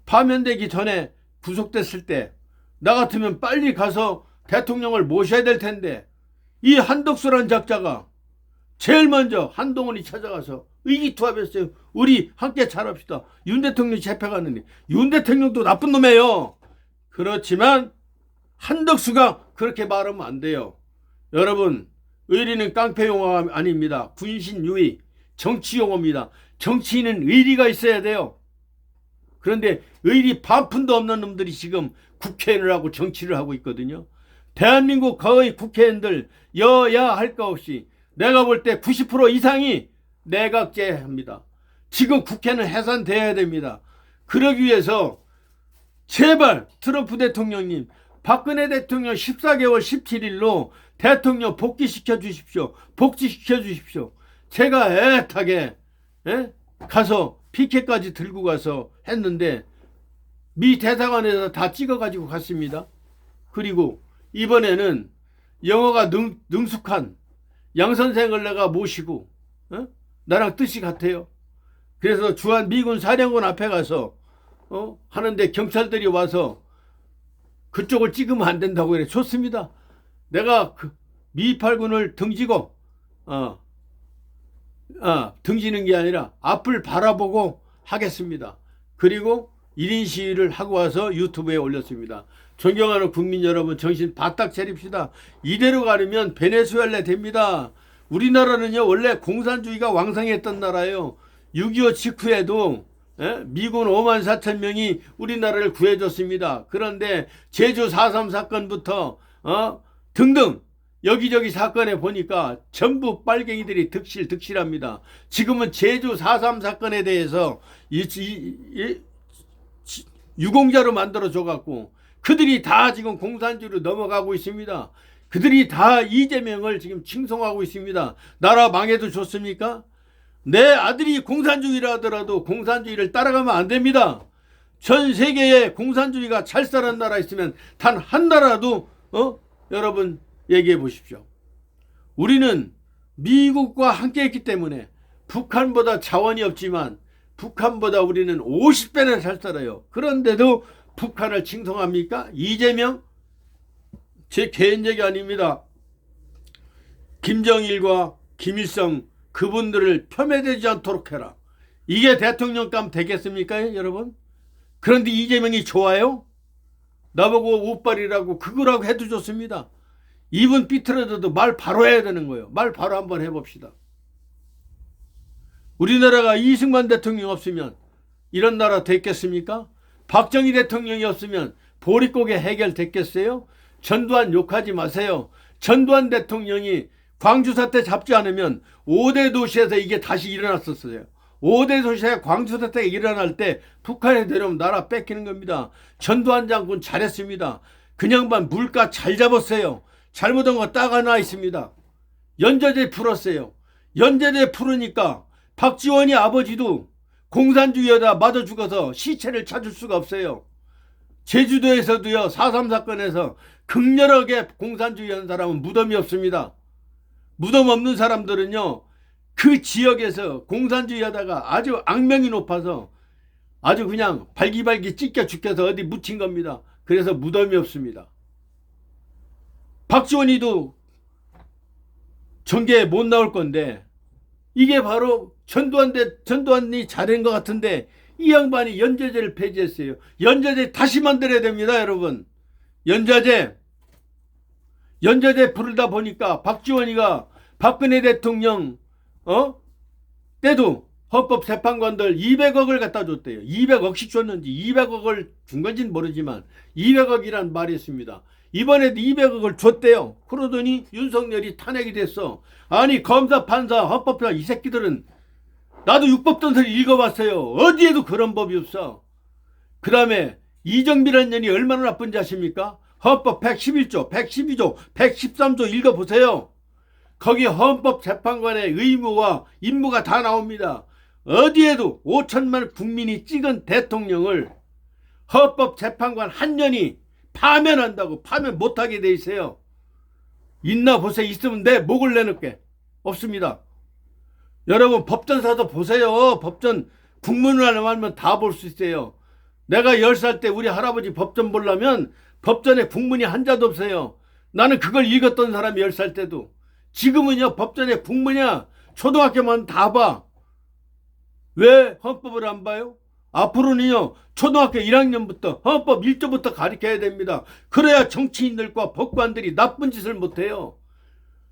파면되기 전에 구속됐을 때 나 같으면 빨리 가서 대통령을 모셔야 될 텐데 이 한덕수란 작자가 제일 먼저 한동훈이 찾아가서 의기투합했어요. 우리 함께 잘합시다. 윤 대통령이 잡혀갔는데 윤 대통령도 나쁜 놈이에요. 그렇지만 한덕수가 그렇게 말하면 안 돼요. 여러분 의리는 깡패용어가 아닙니다. 군신유의 정치용어입니다. 정치인은 의리가 있어야 돼요. 그런데 의리 반푼도 없는 놈들이 지금 국회의원을 하고 정치를 하고 있거든요. 대한민국 거의 국회의원들 여야 할 거 없이 내가 볼 때 90% 이상이 내각제합니다. 지금 국회는 해산돼야 됩니다. 그러기 위해서 제발 트럼프 대통령님, 박근혜 대통령 14개월 17일로 대통령 복귀시켜 주십시오. 복지시켜 주십시오. 제가 애타게 가서 피켓까지 들고 가서 했는데 미 대사관에서 다 찍어가지고 갔습니다. 그리고 이번에는 영어가 능숙한 양 선생을 내가 모시고 나랑 뜻이 같아요. 그래서 주한 미군 사령관 앞에 가서 하는데 경찰들이 와서 그쪽을 찍으면 안 된다고 그래. 좋습니다. 내가 미8군을 등지고 등지는 게 아니라 앞을 바라보고 하겠습니다. 그리고 1인 시위를 하고 와서 유튜브에 올렸습니다. 존경하는 국민 여러분, 정신 바짝 차립시다. 이대로 가려면 베네수엘라 됩니다. 우리나라는요 원래 공산주의가 왕성했던 나라예요. 6.25 직후에도 미군 5만 4천 명이 우리나라를 구해줬습니다. 그런데 제주 4.3 사건부터 등등 여기저기 사건에 보니까 전부 빨갱이들이 득실합니다. 지금은 제주 4.3 사건에 대해서 유공자로 만들어줘갖고 그들이 다 지금 공산주의로 넘어가고 있습니다. 그들이 다 이재명을 지금 칭송하고 있습니다. 나라 망해도 좋습니까? 내 아들이 공산주의라 하더라도 공산주의를 따라가면 안 됩니다. 전 세계에 공산주의가 잘 사는 나라 있으면 단 한 나라도 여러분 얘기해 보십시오. 우리는 미국과 함께 했기 때문에 북한보다 자원이 없지만 북한보다 우리는 50배나 잘 살아요. 그런데도 북한을 칭송합니까? 이재명? 제 개인 얘기 아닙니다. 김정일과 김일성 그분들을 폄훼되지 않도록 해라. 이게 대통령감 되겠습니까, 여러분? 그런데 이재명이 좋아요? 나보고 옷발이라고 그거라고 해도 좋습니다. 이분 삐뚤어져도 말 바로 해야 되는 거예요. 말 바로 한번 해봅시다. 우리나라가 이승만 대통령 없으면 이런 나라 됐겠습니까? 박정희 대통령이 없으면 보릿고개 해결됐겠어요? 전두환 욕하지 마세요. 전두환 대통령이 광주 사태 잡지 않으면 5대 도시에서 이게 다시 일어났었어요. 5대 도시에 광주 사태가 일어날 때 북한에 내려오면 나라 뺏기는 겁니다. 전두환 장군 잘했습니다. 그냥만 물가 잘 잡았어요. 잘못한 거 딱 하나 있습니다. 연좌제 풀었어요. 연좌제 풀으니까 박지원이 아버지도 공산주의에다 맞아 죽어서 시체를 찾을 수가 없어요. 제주도에서도요, 4.3 사건에서 극렬하게 공산주의 한 사람은 무덤이 없습니다. 무덤 없는 사람들은요, 그 지역에서 공산주의 하다가 아주 악명이 높아서 아주 그냥 발기발기 찢겨 죽여서 어디 묻힌 겁니다. 그래서 무덤이 없습니다. 박지원이도 정계에 못 나올 건데 이게 바로 전두환이 잘한 것 같은데 이 양반이 연좌제를 폐지했어요. 연좌제 다시 만들어야 됩니다, 여러분. 연좌제 부르다 보니까 박지원이가 박근혜 대통령 때도 헌법재판관들 200억을 갖다 줬대요. 200억씩 줬는지 200억을 준 건지는 모르지만 200억이란 말이 있습니다. 이번에도 200억을 줬대요. 그러더니 윤석열이 탄핵이 됐어. 아니 검사, 판사, 헌법사 이 새끼들은 나도 육법전설 읽어봤어요. 어디에도 그런 법이 없어. 그 다음에 이정비라는 년이 얼마나 나쁜지 아십니까? 헌법 111조, 112조, 113조 읽어보세요. 거기 헌법재판관의 의무와 임무가 다 나옵니다. 어디에도 5천만 국민이 찍은 대통령을 헌법재판관 한 년이 파면한다고 파면 못하게 돼 있어요. 있나 보세요. 있으면 내 목을 내놓게. 없습니다. 여러분 법전사도 보세요. 법전 국문을 하면 다 볼 수 있어요. 내가 10살 때 우리 할아버지 법전 보려면 법전에 국문이 한자도 없어요. 나는 그걸 읽었던 사람이 10살 때도. 지금은요 법전에 국문이야 초등학교만 다 봐. 왜 헌법을 안 봐요? 앞으로는요 초등학교 1학년부터 헌법 1조부터 가르쳐야 됩니다. 그래야 정치인들과 법관들이 나쁜 짓을 못해요.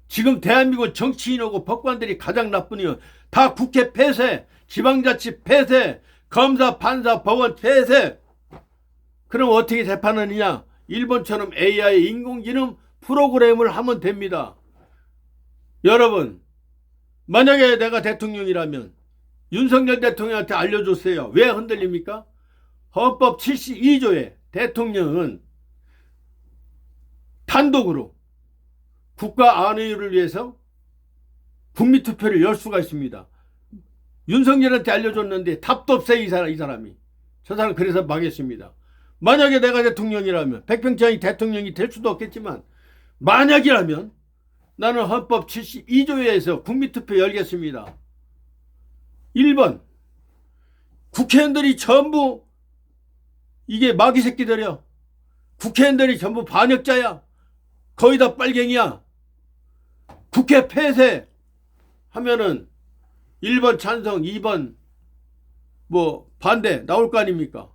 지금 대한민국 정치인하고 법관들이 가장 나쁜 이유 다 국회 폐쇄, 지방자치 폐쇄, 검사, 판사, 법원 폐쇄. 그럼 어떻게 재판하느냐? 일본처럼 AI 인공지능 프로그램을 하면 됩니다. 여러분 만약에 내가 대통령이라면 윤석열 대통령한테 알려줬어요. 왜 흔들립니까? 헌법 72조에 대통령은 단독으로 국가 안위를 위해서 국민투표를 열 수가 있습니다. 윤석열한테 알려줬는데 답도 없어요. 이 사람이. 저 사람 그래서 망했습니다. 만약에 내가 대통령이라면 백병찬이 대통령이 될 수도 없겠지만 만약이라면 나는 헌법 72조에서 국민투표 열겠습니다. 1번 국회의원들이 전부 이게 마귀 새끼들이야. 국회의원들이 전부 반역자야. 거의 다 빨갱이야. 국회 폐쇄 하면은 1번 찬성 2번 뭐 반대 나올 거 아닙니까?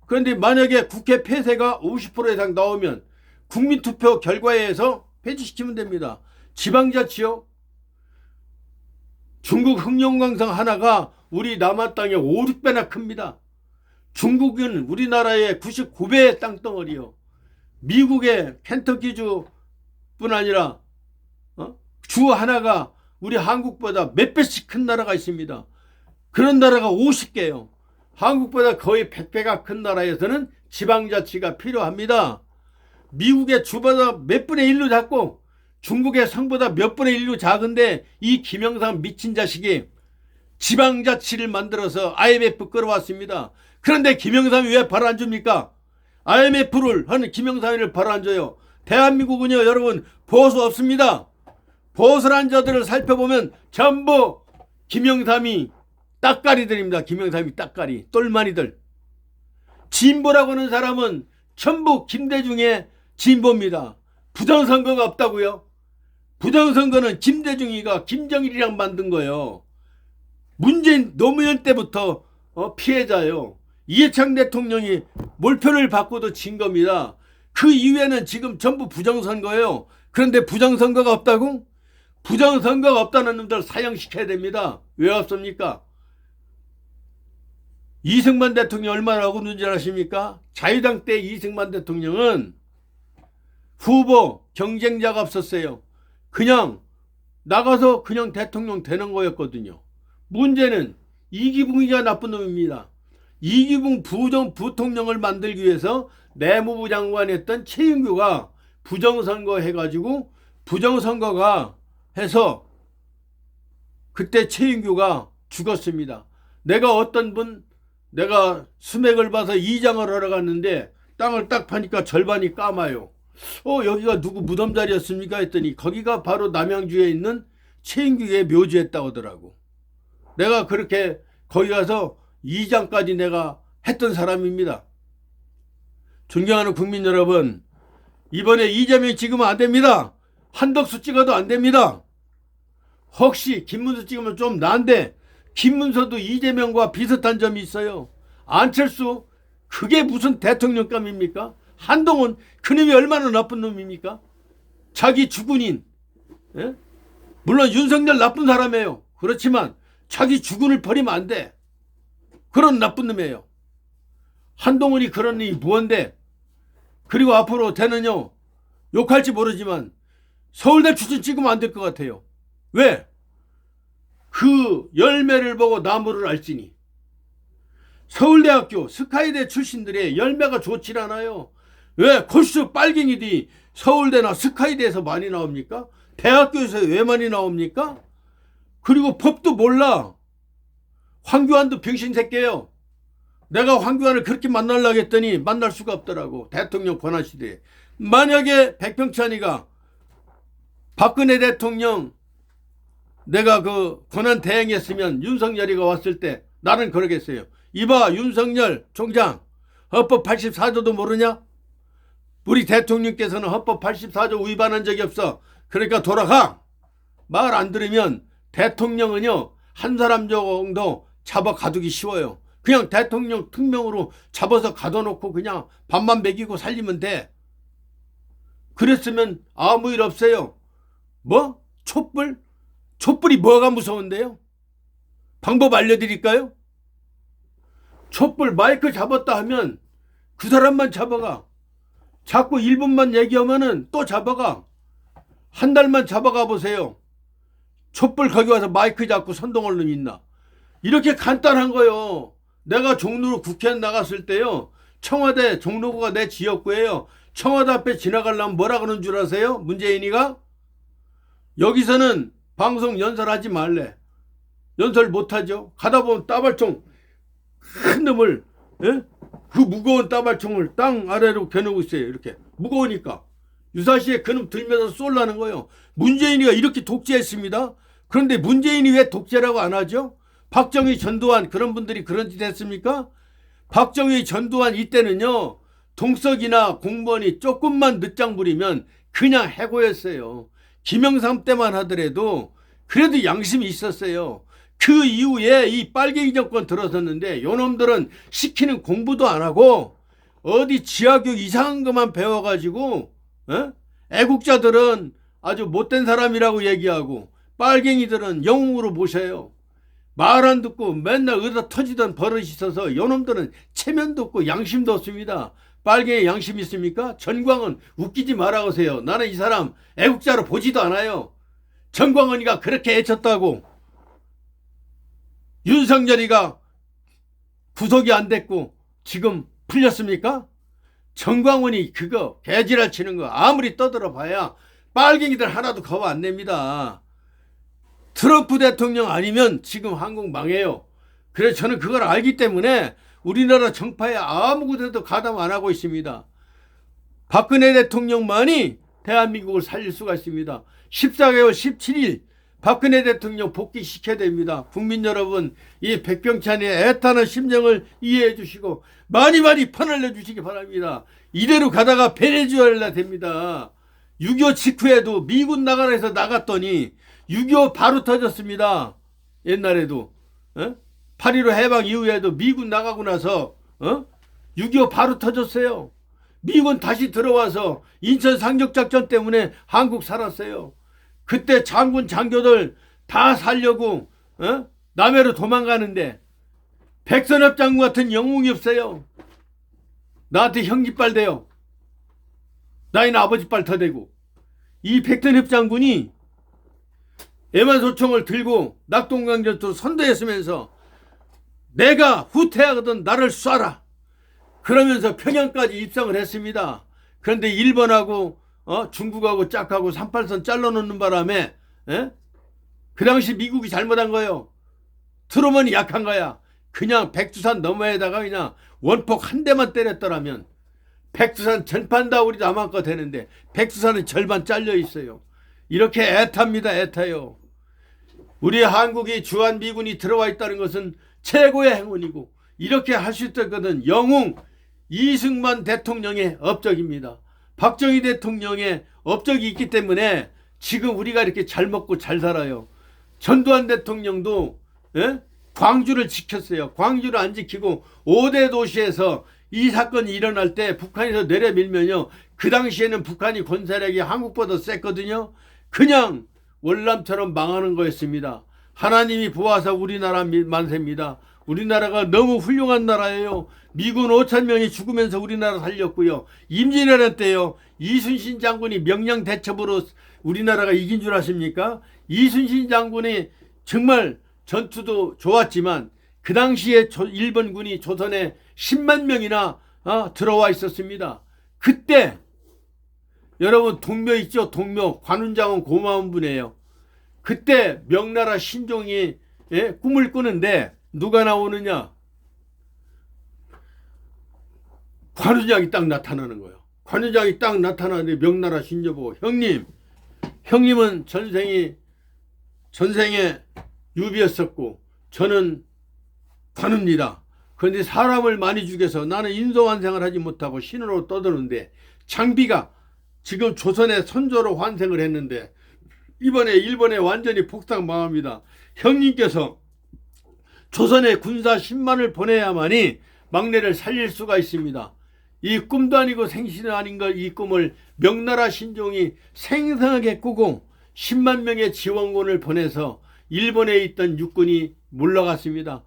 그런데 만약에 국회 폐쇄가 50% 이상 나오면 국민투표 결과에 의해서 폐지시키면 됩니다. 지방자치요. 중국 흑룡강성 하나가 우리 남한 땅의 5, 6배나 큽니다. 중국은 우리나라의 99배의 땅덩어리요. 미국의 켄터키주 뿐 아니라 주 하나가 우리 한국보다 몇 배씩 큰 나라가 있습니다. 그런 나라가 50개요. 한국보다 거의 100배가 큰 나라에서는 지방자치가 필요합니다. 미국의 주보다 몇 분의 1로 잡고 중국의 성보다 몇 분의 1로 작은데 이 김영삼 미친 자식이 지방자치를 만들어서 IMF 끌어왔습니다. 그런데 김영삼이 왜 발 안 줍니까? IMF를 하는 김영삼이를 발 안 줘요. 대한민국은요, 여러분, 보수 없습니다. 보수란 자들을 살펴보면 전부 김영삼이 따까리들입니다. 김영삼이 따까리, 똘마니들. 진보라고 하는 사람은 전부 김대중의 진보입니다. 부정선거가 없다고요? 부정선거는 김대중이가 김정일이랑 만든 거예요. 문재인 노무현 때부터 피해자요. 이해창 대통령이 몰표를 받고도 진 겁니다. 그 이후에는 지금 전부 부정선거예요. 그런데 부정선거가 없다고? 부정선거가 없다는 놈들 사형시켜야 됩니다. 왜 없습니까? 이승만 대통령 얼마나 억울한 줄 아십니까? 자유당 때 이승만 대통령은 후보 경쟁자가 없었어요. 그냥 나가서 그냥 대통령 되는 거였거든요. 문제는 이기붕이가 나쁜 놈입니다. 이기붕 부통령을 만들기 위해서 내무부 장관이었던 최인규가 부정선거 해가지고 부정선거가 해서 그때 최인규가 죽었습니다. 내가 수맥을 봐서 이장을 하러 갔는데 땅을 딱 파니까 절반이 까마요. 여기가 누구 무덤 자리였습니까? 했더니 거기가 바로 남양주에 있는 최인규의 묘지였다고 하더라고. 내가 그렇게 거기 가서 이장까지 내가 했던 사람입니다. 존경하는 국민 여러분, 이번에 이재명 찍으면 안 됩니다. 한덕수 찍어도 안 됩니다. 혹시 김문수 찍으면 좀 나은데 김문수도 이재명과 비슷한 점이 있어요. 안철수, 그게 무슨 대통령감입니까? 한동훈, 그놈이 얼마나 나쁜 놈입니까? 자기 주군인, 예? 물론 윤석열 나쁜 사람이에요. 그렇지만 자기 주군을 버리면 안 돼. 그런 나쁜 놈이에요. 한동훈이 그런 놈이 뭔데? 그리고 앞으로 되는요, 욕할지 모르지만 서울대 출신 찍으면 안 될 것 같아요. 왜? 그 열매를 보고 나무를 알지니. 서울대학교 스카이대 출신들의 열매가 좋질 않아요. 왜? 골수 빨갱이들이 서울대나 스카이대에서 많이 나옵니까? 대학교에서 왜 많이 나옵니까? 그리고 법도 몰라. 황교안도 병신 새끼예요. 내가 황교안을 그렇게 만나려고 했더니 만날 수가 없더라고. 대통령 권한시대에. 만약에 백병찬이가 박근혜 대통령 내가 그 권한 대행했으면 윤석열이가 왔을 때 나는 그러겠어요. 이봐, 윤석열 총장, 헌법 84조도 모르냐? 우리 대통령께서는 헌법 84조 위반한 적이 없어. 그러니까 돌아가. 말 안 들으면 대통령은요, 한 사람 정도 잡아 가두기 쉬워요. 그냥 대통령 특명으로 잡아서 가둬놓고 그냥 밥만 먹이고 살리면 돼. 그랬으면 아무 일 없어요. 뭐? 촛불? 촛불이 뭐가 무서운데요? 방법 알려드릴까요? 촛불 마이크 잡았다 하면 그 사람만 잡아가. 자꾸 1분만 얘기하면은 또 잡아가. 한 달만 잡아가 보세요. 촛불 거기 와서 마이크 잡고 선동할 놈 있나? 이렇게 간단한 거요. 내가 종로로 국회 나갔을 때요, 청와대 종로구가 내 지역구예요. 청와대 앞에 지나가려면 뭐라 그러는 줄 아세요? 문재인이가? 여기서는 방송 연설하지 말래. 연설 못하죠. 가다 보면 따발총 큰 놈을, 예? 그 무거운 따발총을 땅 아래로 겨누고 있어요. 이렇게 무거우니까 유사시에 그놈 들면서 쏠라는 거예요. 문재인이가 이렇게 독재했습니다. 그런데 문재인이 왜 독재라고 안 하죠? 박정희, 전두환 그런 분들이 그런 짓 했습니까? 박정희, 전두환 이때는요, 동석이나 공무원이 조금만 늦장 부리면 그냥 해고했어요. 김영삼 때만 하더라도 그래도 양심이 있었어요. 그 이후에 이 빨갱이 정권 들어섰는데 요놈들은 시키는 공부도 안 하고 어디 지하교육 이상한 것만 배워가지고, 애국자들은 아주 못된 사람이라고 얘기하고 빨갱이들은 영웅으로 모셔요. 말 안 듣고 맨날 의다 터지던 버릇이 있어서 요놈들은 체면도 없고 양심도 없습니다. 빨갱이 양심 있습니까? 전광훈 웃기지 말아보세요. 나는 이 사람 애국자로 보지도 않아요. 전광훈이가 그렇게 애쳤다고 윤석열이가 구속이 안 됐고 지금 풀렸습니까? 전광훈이 그거 개지랄 치는 거 아무리 떠들어 봐야 빨갱이들 하나도 겁 안 냅니다. 트럼프 대통령 아니면 지금 한국 망해요. 그래서 저는 그걸 알기 때문에 우리나라 정파에 아무것도 가담 안 하고 있습니다. 박근혜 대통령만이 대한민국을 살릴 수가 있습니다. 14개월 17일 박근혜 대통령 복귀시켜야 됩니다. 국민 여러분, 이 백병찬의 애타는 심정을 이해해 주시고 많이 편을 내주시기 바랍니다. 이대로 가다가 베네수엘라 됩니다. 6.25 직후에도 미군 나가라해서 나갔더니 6.25 바로 터졌습니다. 옛날에도 8.15 해방 이후에도 미군 나가고 나서 6.25 바로 터졌어요. 미군 다시 들어와서 인천 상륙작전 때문에 한국 살았어요. 그때 장군 장교들 다 살려고 남해로 도망가는데 백선엽 장군 같은 영웅이 없어요. 나한테 형집발 대요. 나이는 아버지발 더 대고. 이 백선엽 장군이 애만소총을 들고 낙동강전투로 선도했으면서 내가 후퇴하거든 나를 쏴라. 그러면서 평양까지 입성을 했습니다. 그런데 일본하고 중국하고 짝하고 38선 잘라놓는 바람에 그 당시 미국이 잘못한 거예요. 트루먼이 약한 거야. 그냥 백두산 너머에다가 그냥 원폭 한 대만 때렸더라면 백두산 전판 다 우리 남한 거 되는데 백두산은 절반 잘려 있어요. 이렇게 애탑니다. 애타요. 우리 한국이 주한미군이 들어와 있다는 것은 최고의 행운이고 이렇게 할 수 있었거든. 영웅 이승만 대통령의 업적입니다. 박정희 대통령의 업적이 있기 때문에 지금 우리가 이렇게 잘 먹고 잘 살아요. 전두환 대통령도 광주를 지켰어요. 광주를 안 지키고 5대 도시에서 이 사건이 일어날 때 북한에서 내려밀면요. 그 당시에는 북한이 군사력이 한국보다 셌거든요. 그냥 월남처럼 망하는 거였습니다. 하나님이 보아서 우리나라 만세입니다. 우리나라가 너무 훌륭한 나라예요. 미군 5,000명이 죽으면서 우리나라 살렸고요. 임진왜란 때요. 이순신 장군이 명령 대첩으로 우리나라가 이긴 줄 아십니까? 이순신 장군이 정말 전투도 좋았지만 그 당시에 일본군이 조선에 10만 명이나 들어와 있었습니다. 그때 여러분 동묘 있죠? 동묘. 관운장은 고마운 분이에요. 그때 명나라 신종이 꿈을 꾸는데 누가 나오느냐? 관운장이 딱 나타나는 거예요. 관운장이 딱 나타나는데 명나라 신조 보고 형님은 전생에 유비였었고 저는 관우입니다. 그런데 사람을 많이 죽여서 나는 인소환생을 하지 못하고 신으로 떠드는데 장비가 지금 조선의 선조로 환생을 했는데 이번에 일본에 완전히 폭삭망합니다. 형님께서 조선에 군사 10만을 보내야만이 막내를 살릴 수가 있습니다. 이 꿈도 아니고 생신도 아닌 이 꿈을 명나라 신종이 생생하게 꾸고 10만 명의 지원군을 보내서 일본에 있던 육군이 물러갔습니다.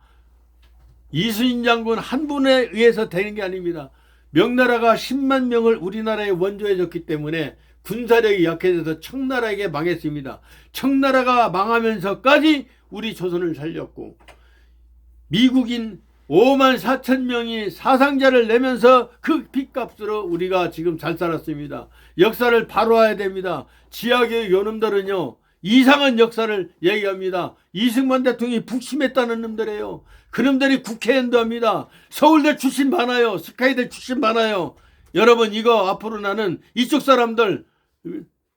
이순신 장군 한 분에 의해서 되는 게 아닙니다. 명나라가 10만 명을 우리나라에 원조해줬기 때문에 군사력이 약해져서 청나라에게 망했습니다. 청나라가 망하면서까지 우리 조선을 살렸고 미국인 5만 4천 명이 사상자를 내면서 그 핏값으로 우리가 지금 잘 살았습니다. 역사를 바로 와야 됩니다. 지하교육 요놈들은요 이상한 역사를 얘기합니다. 이승만 대통령이 북심했다는 놈들이에요. 그놈들이 국회의원도 합니다. 서울대 출신 많아요. 스카이대 출신 많아요. 여러분 이거 앞으로 나는 이쪽 사람들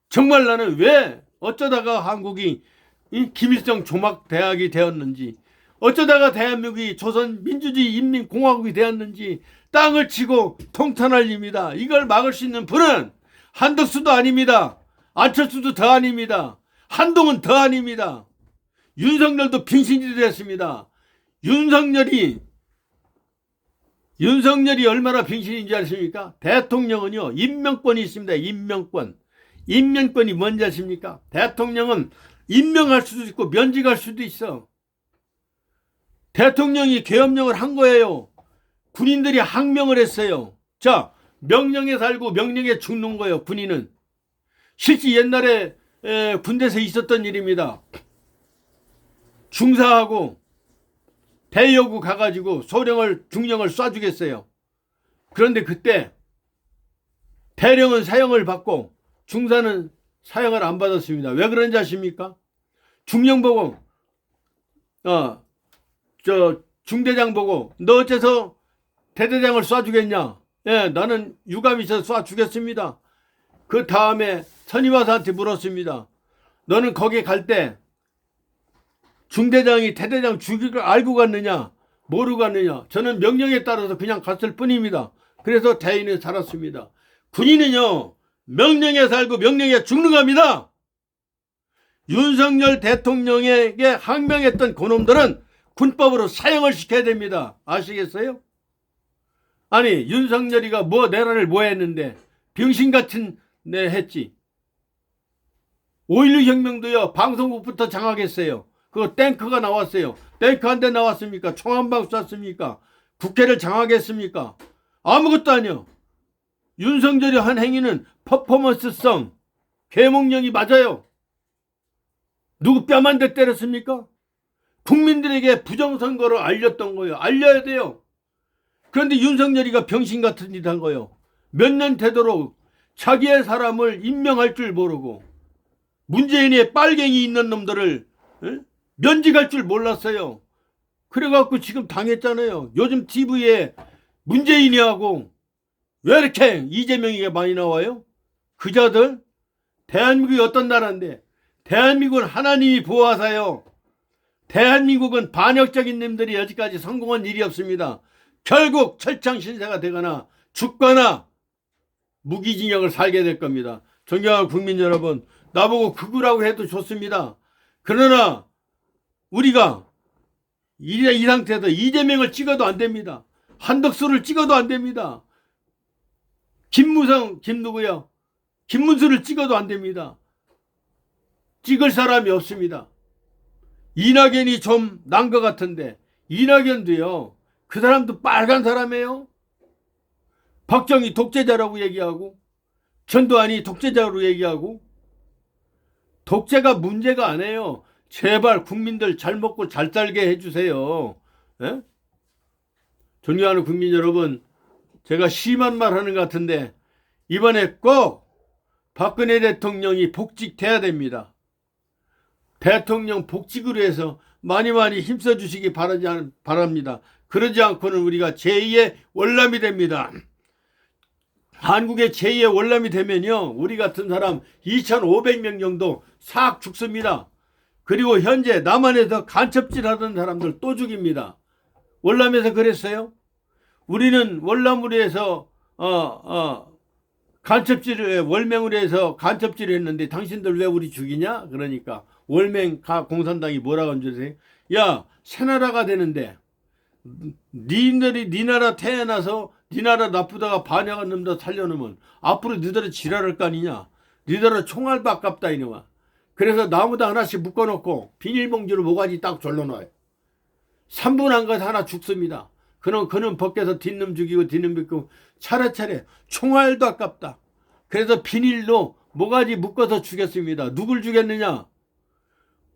정말 나는 왜 어쩌다가 한국이 김일성 조막대학이 되었는지 어쩌다가 대한민국이 조선민주주의 인민공화국이 되었는지 땅을 치고 통탄할 일입니다. 이걸 막을 수 있는 분은 한덕수도 아닙니다. 안철수도 더 아닙니다. 한동훈 더 아닙니다. 윤석열도 빙신이 됐습니다. 윤석열이 얼마나 빙신인지 아십니까? 대통령은요 임명권이 있습니다. 임명권이 뭔지 아십니까? 대통령은 임명할 수도 있고 면직할 수도 있어. 대통령이 계엄령을 한 거예요. 군인들이 항명을 했어요. 자, 명령에 살고 명령에 죽는 거예요. 군인은 실제 옛날에 군대에서 있었던 일입니다. 중사하고 대여구 가가지고 중령을 쏴주겠어요. 그런데 그때 대령은 사형을 받고 중사는 사형을 안 받았습니다. 왜 그런지 아십니까? 중령 보고 중대장 보고 너 어째서 대대장을 쏴주겠냐? 예, 나는 유감이 있어서 쏴주겠습니다. 그 다음에 선임하사한테 물었습니다. 너는 거기 갈 때 중대장이 대대장 죽일 걸 알고 갔느냐? 모르고 갔느냐? 저는 명령에 따라서 그냥 갔을 뿐입니다. 그래서 대인은 살았습니다. 군인은요, 명령에 살고 명령에 죽는 겁니다. 윤석열 대통령에게 항명했던 그놈들은 군법으로 사형을 시켜야 됩니다. 아시겠어요? 아니, 윤석열이가 내란을 했는데 병신같은 했지. 5.16 혁명도요, 방송국부터 장악했어요. 그거 탱크가 나왔어요. 탱크 한 대 나왔습니까? 총 한 방 쐈습니까? 국회를 장악했습니까? 아무것도 아니요. 윤석열이 한 행위는 퍼포먼스성 계몽령이 맞아요. 누구 뺨 한 대 때렸습니까? 국민들에게 부정선거를 알렸던 거예요. 알려야 돼요. 그런데 윤석열이가 병신 같은 짓 한 거예요. 몇 년 되도록 자기의 사람을 임명할 줄 모르고 문재인의 빨갱이 있는 놈들을 면직할 줄 몰랐어요. 그래갖고 지금 당했잖아요. 요즘 TV에 문재인이하고 왜 이렇게 이재명이가 많이 나와요? 그자들? 대한민국이 어떤 나라인데? 대한민국은 하나님이 보호하사요. 대한민국은 반역적인 놈들이 여지까지 성공한 일이 없습니다. 결국 철창신세가 되거나 죽거나 무기징역을 살게 될 겁니다. 존경하는 국민 여러분, 나보고 극우라고 해도 좋습니다. 그러나 우리가 이 상태에서 이재명을 찍어도 안 됩니다. 한덕수를 찍어도 안 됩니다. 김문수를 찍어도 안 됩니다. 찍을 사람이 없습니다. 이낙연이 좀 난 것 같은데, 이낙연도요, 그 사람도 빨간 사람이에요. 박정희 독재자라고 얘기하고, 전두환이 독재자로 얘기하고, 독재가 문제가 아니에요. 제발 국민들 잘 먹고 잘 살게 해주세요. 에? 존경하는 국민 여러분, 제가 심한 말 하는 것 같은데 이번에 꼭 박근혜 대통령이 복직돼야 됩니다. 대통령 복직으로 해서 많이 힘써 주시기 바랍니다. 그러지 않고는 우리가 제2의 월남이 됩니다. 한국의 제2의 월남이 되면요, 우리 같은 사람 2,500명 정도 싹 죽습니다. 그리고 현재 남한에서 간첩질 하던 사람들 또 죽입니다. 월남에서 그랬어요? 우리는 월남으로 해서 월맹으로 해서 간첩질을 했는데 당신들 왜 우리 죽이냐? 그러니까 월맹 공산당이 뭐라고 한 줄 아세요? 야, 새나라가 되는데 니 나라 태어나서 니 나라 나쁘다가 반역한 놈들 살려놓으면 앞으로 니들은 지랄할 거 아니냐? 니들은 총알도 아깝다 이놈아. 그래서 나무다 하나씩 묶어놓고 비닐봉지로 모가지 딱 졸라놔요. 3분 한 것 하나 죽습니다. 그는 벗겨서 뒷놈 죽이고 뒷놈 벗고 차례차례 총알도 아깝다. 그래서 비닐로 모가지 묶어서 죽였습니다. 누굴 죽였느냐?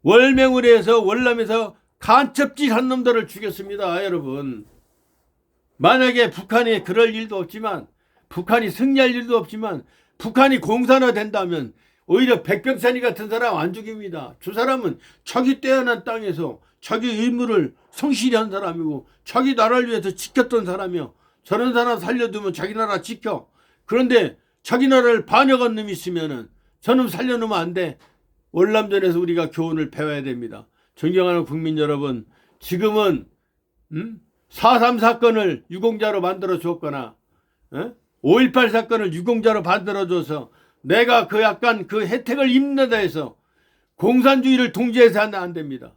월맹을 해서 월남에서 간첩질 한 놈들을 죽였습니다. 여러분, 만약에 북한이 그럴 일도 없지만, 북한이 승리할 일도 없지만, 북한이 공산화 된다면 오히려 백병산이 같은 사람 안 죽입니다. 저 사람은 자기 떼어난 땅에서 자기 의무를 성실히 한 사람이고 자기 나라를 위해서 지켰던 사람이요. 저런 사람 살려두면 자기 나라 지켜. 그런데 자기 나라를 반역한 놈이 있으면은 저놈 살려놓으면 안 돼. 월남전에서 우리가 교훈을 배워야 됩니다. 존경하는 국민 여러분, 지금은 4.3 사건을 유공자로 만들어 줬거나 5.18 사건을 유공자로 만들어 줘서 내가 약간 그 혜택을 입는다 해서 공산주의를 통제해서 안 됩니다.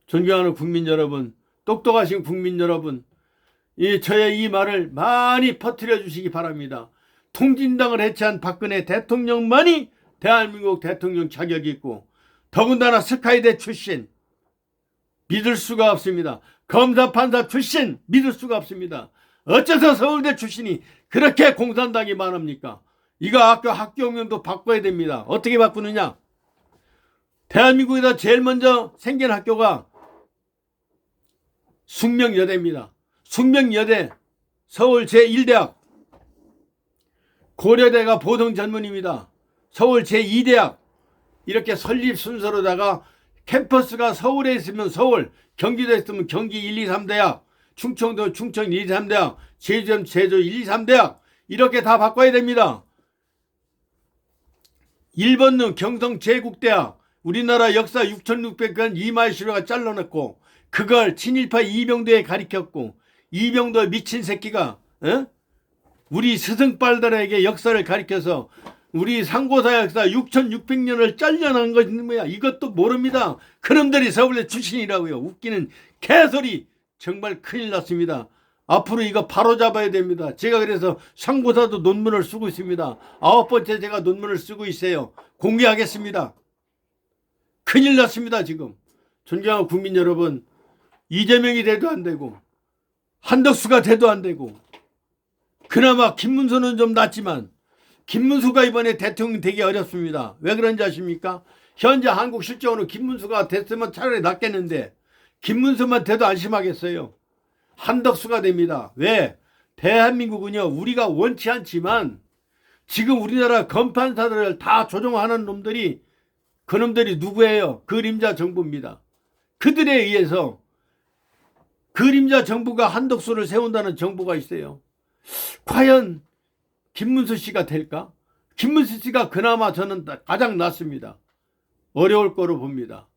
존경하는 국민 여러분, 똑똑하신 국민 여러분, 저의 이 말을 많이 퍼뜨려 주시기 바랍니다. 통진당을 해체한 박근혜 대통령만이 대한민국 대통령 자격이 있고, 더군다나 스카이대 출신 믿을 수가 없습니다. 검사 판사 출신 믿을 수가 없습니다. 어째서 서울대 출신이 그렇게 공산당이 많습니까? 이거 학교 운영도 바꿔야 됩니다. 어떻게 바꾸느냐? 대한민국에서 제일 먼저 생긴 학교가 숙명여대입니다. 숙명여대, 서울 제1대학, 고려대가 보성 전문입니다. 서울 제2대학 이렇게 설립 순서로다가 캠퍼스가 서울에 있으면 서울, 경기도에 있으면 경기 1, 2, 3대학, 충청도 충청 1, 2, 3대학, 제주면 제주 1, 2, 3대학 이렇게 다 바꿔야 됩니다. 1번은 경성 제국대학, 우리나라 역사 6600년 이마이시로가 잘라냈고 그걸 친일파 이병도에 가리켰고 이병도 미친 새끼가 우리 스승빨들에게 역사를 가리켜서 우리 상고사 역사 6600년을 잘려낸 것이 뭐야. 이것도 모릅니다. 그놈들이 서울대 출신이라고요. 웃기는 개소리. 정말 큰일 났습니다. 앞으로 이거 바로 잡아야 됩니다. 제가 그래서 상고사도 논문을 쓰고 있습니다. 9번째 제가 논문을 쓰고 있어요. 공개하겠습니다. 큰일 났습니다. 지금 존경하는 국민 여러분, 이재명이 돼도 안 되고 한덕수가 돼도 안 되고 그나마 김문수는 좀 낫지만 김문수가 이번에 대통령 되기 어렵습니다. 왜 그런지 아십니까? 현재 한국 실정으로 김문수가 됐으면 차라리 낫겠는데 김문수만 돼도 안심하겠어요. 한덕수가 됩니다. 왜? 대한민국은요, 우리가 원치 않지만 지금 우리나라 검판사들을 다 조종하는 놈들이, 그놈들이 누구예요? 그림자 정부입니다. 그들에 의해서 그림자 정부가 한덕수를 세운다는 정부가 있어요. 과연 김문수 씨가 될까? 김문수 씨가 그나마 저는 가장 낫습니다. 어려울 거로 봅니다.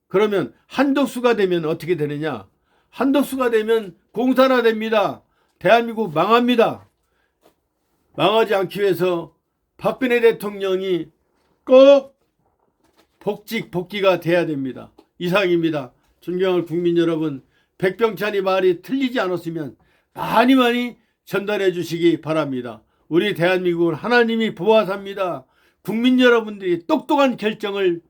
그러면 한덕수가 되면 어떻게 되느냐? 한덕수가 되면 공산화됩니다. 대한민국 망합니다. 망하지 않기 위해서 박근혜 대통령이 꼭 복지가 돼야 됩니다. 이상입니다. 존경하는 국민 여러분, 백병찬이 말이 틀리지 않았으면 많이 전달해 주시기 바랍니다. 우리 대한민국은 하나님이 보호하십니다. 국민 여러분들이 똑똑한 결정을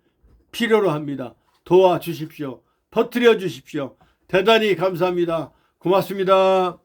필요로 합니다. 도와주십시오. 퍼뜨려 주십시오. 대단히 감사합니다. 고맙습니다.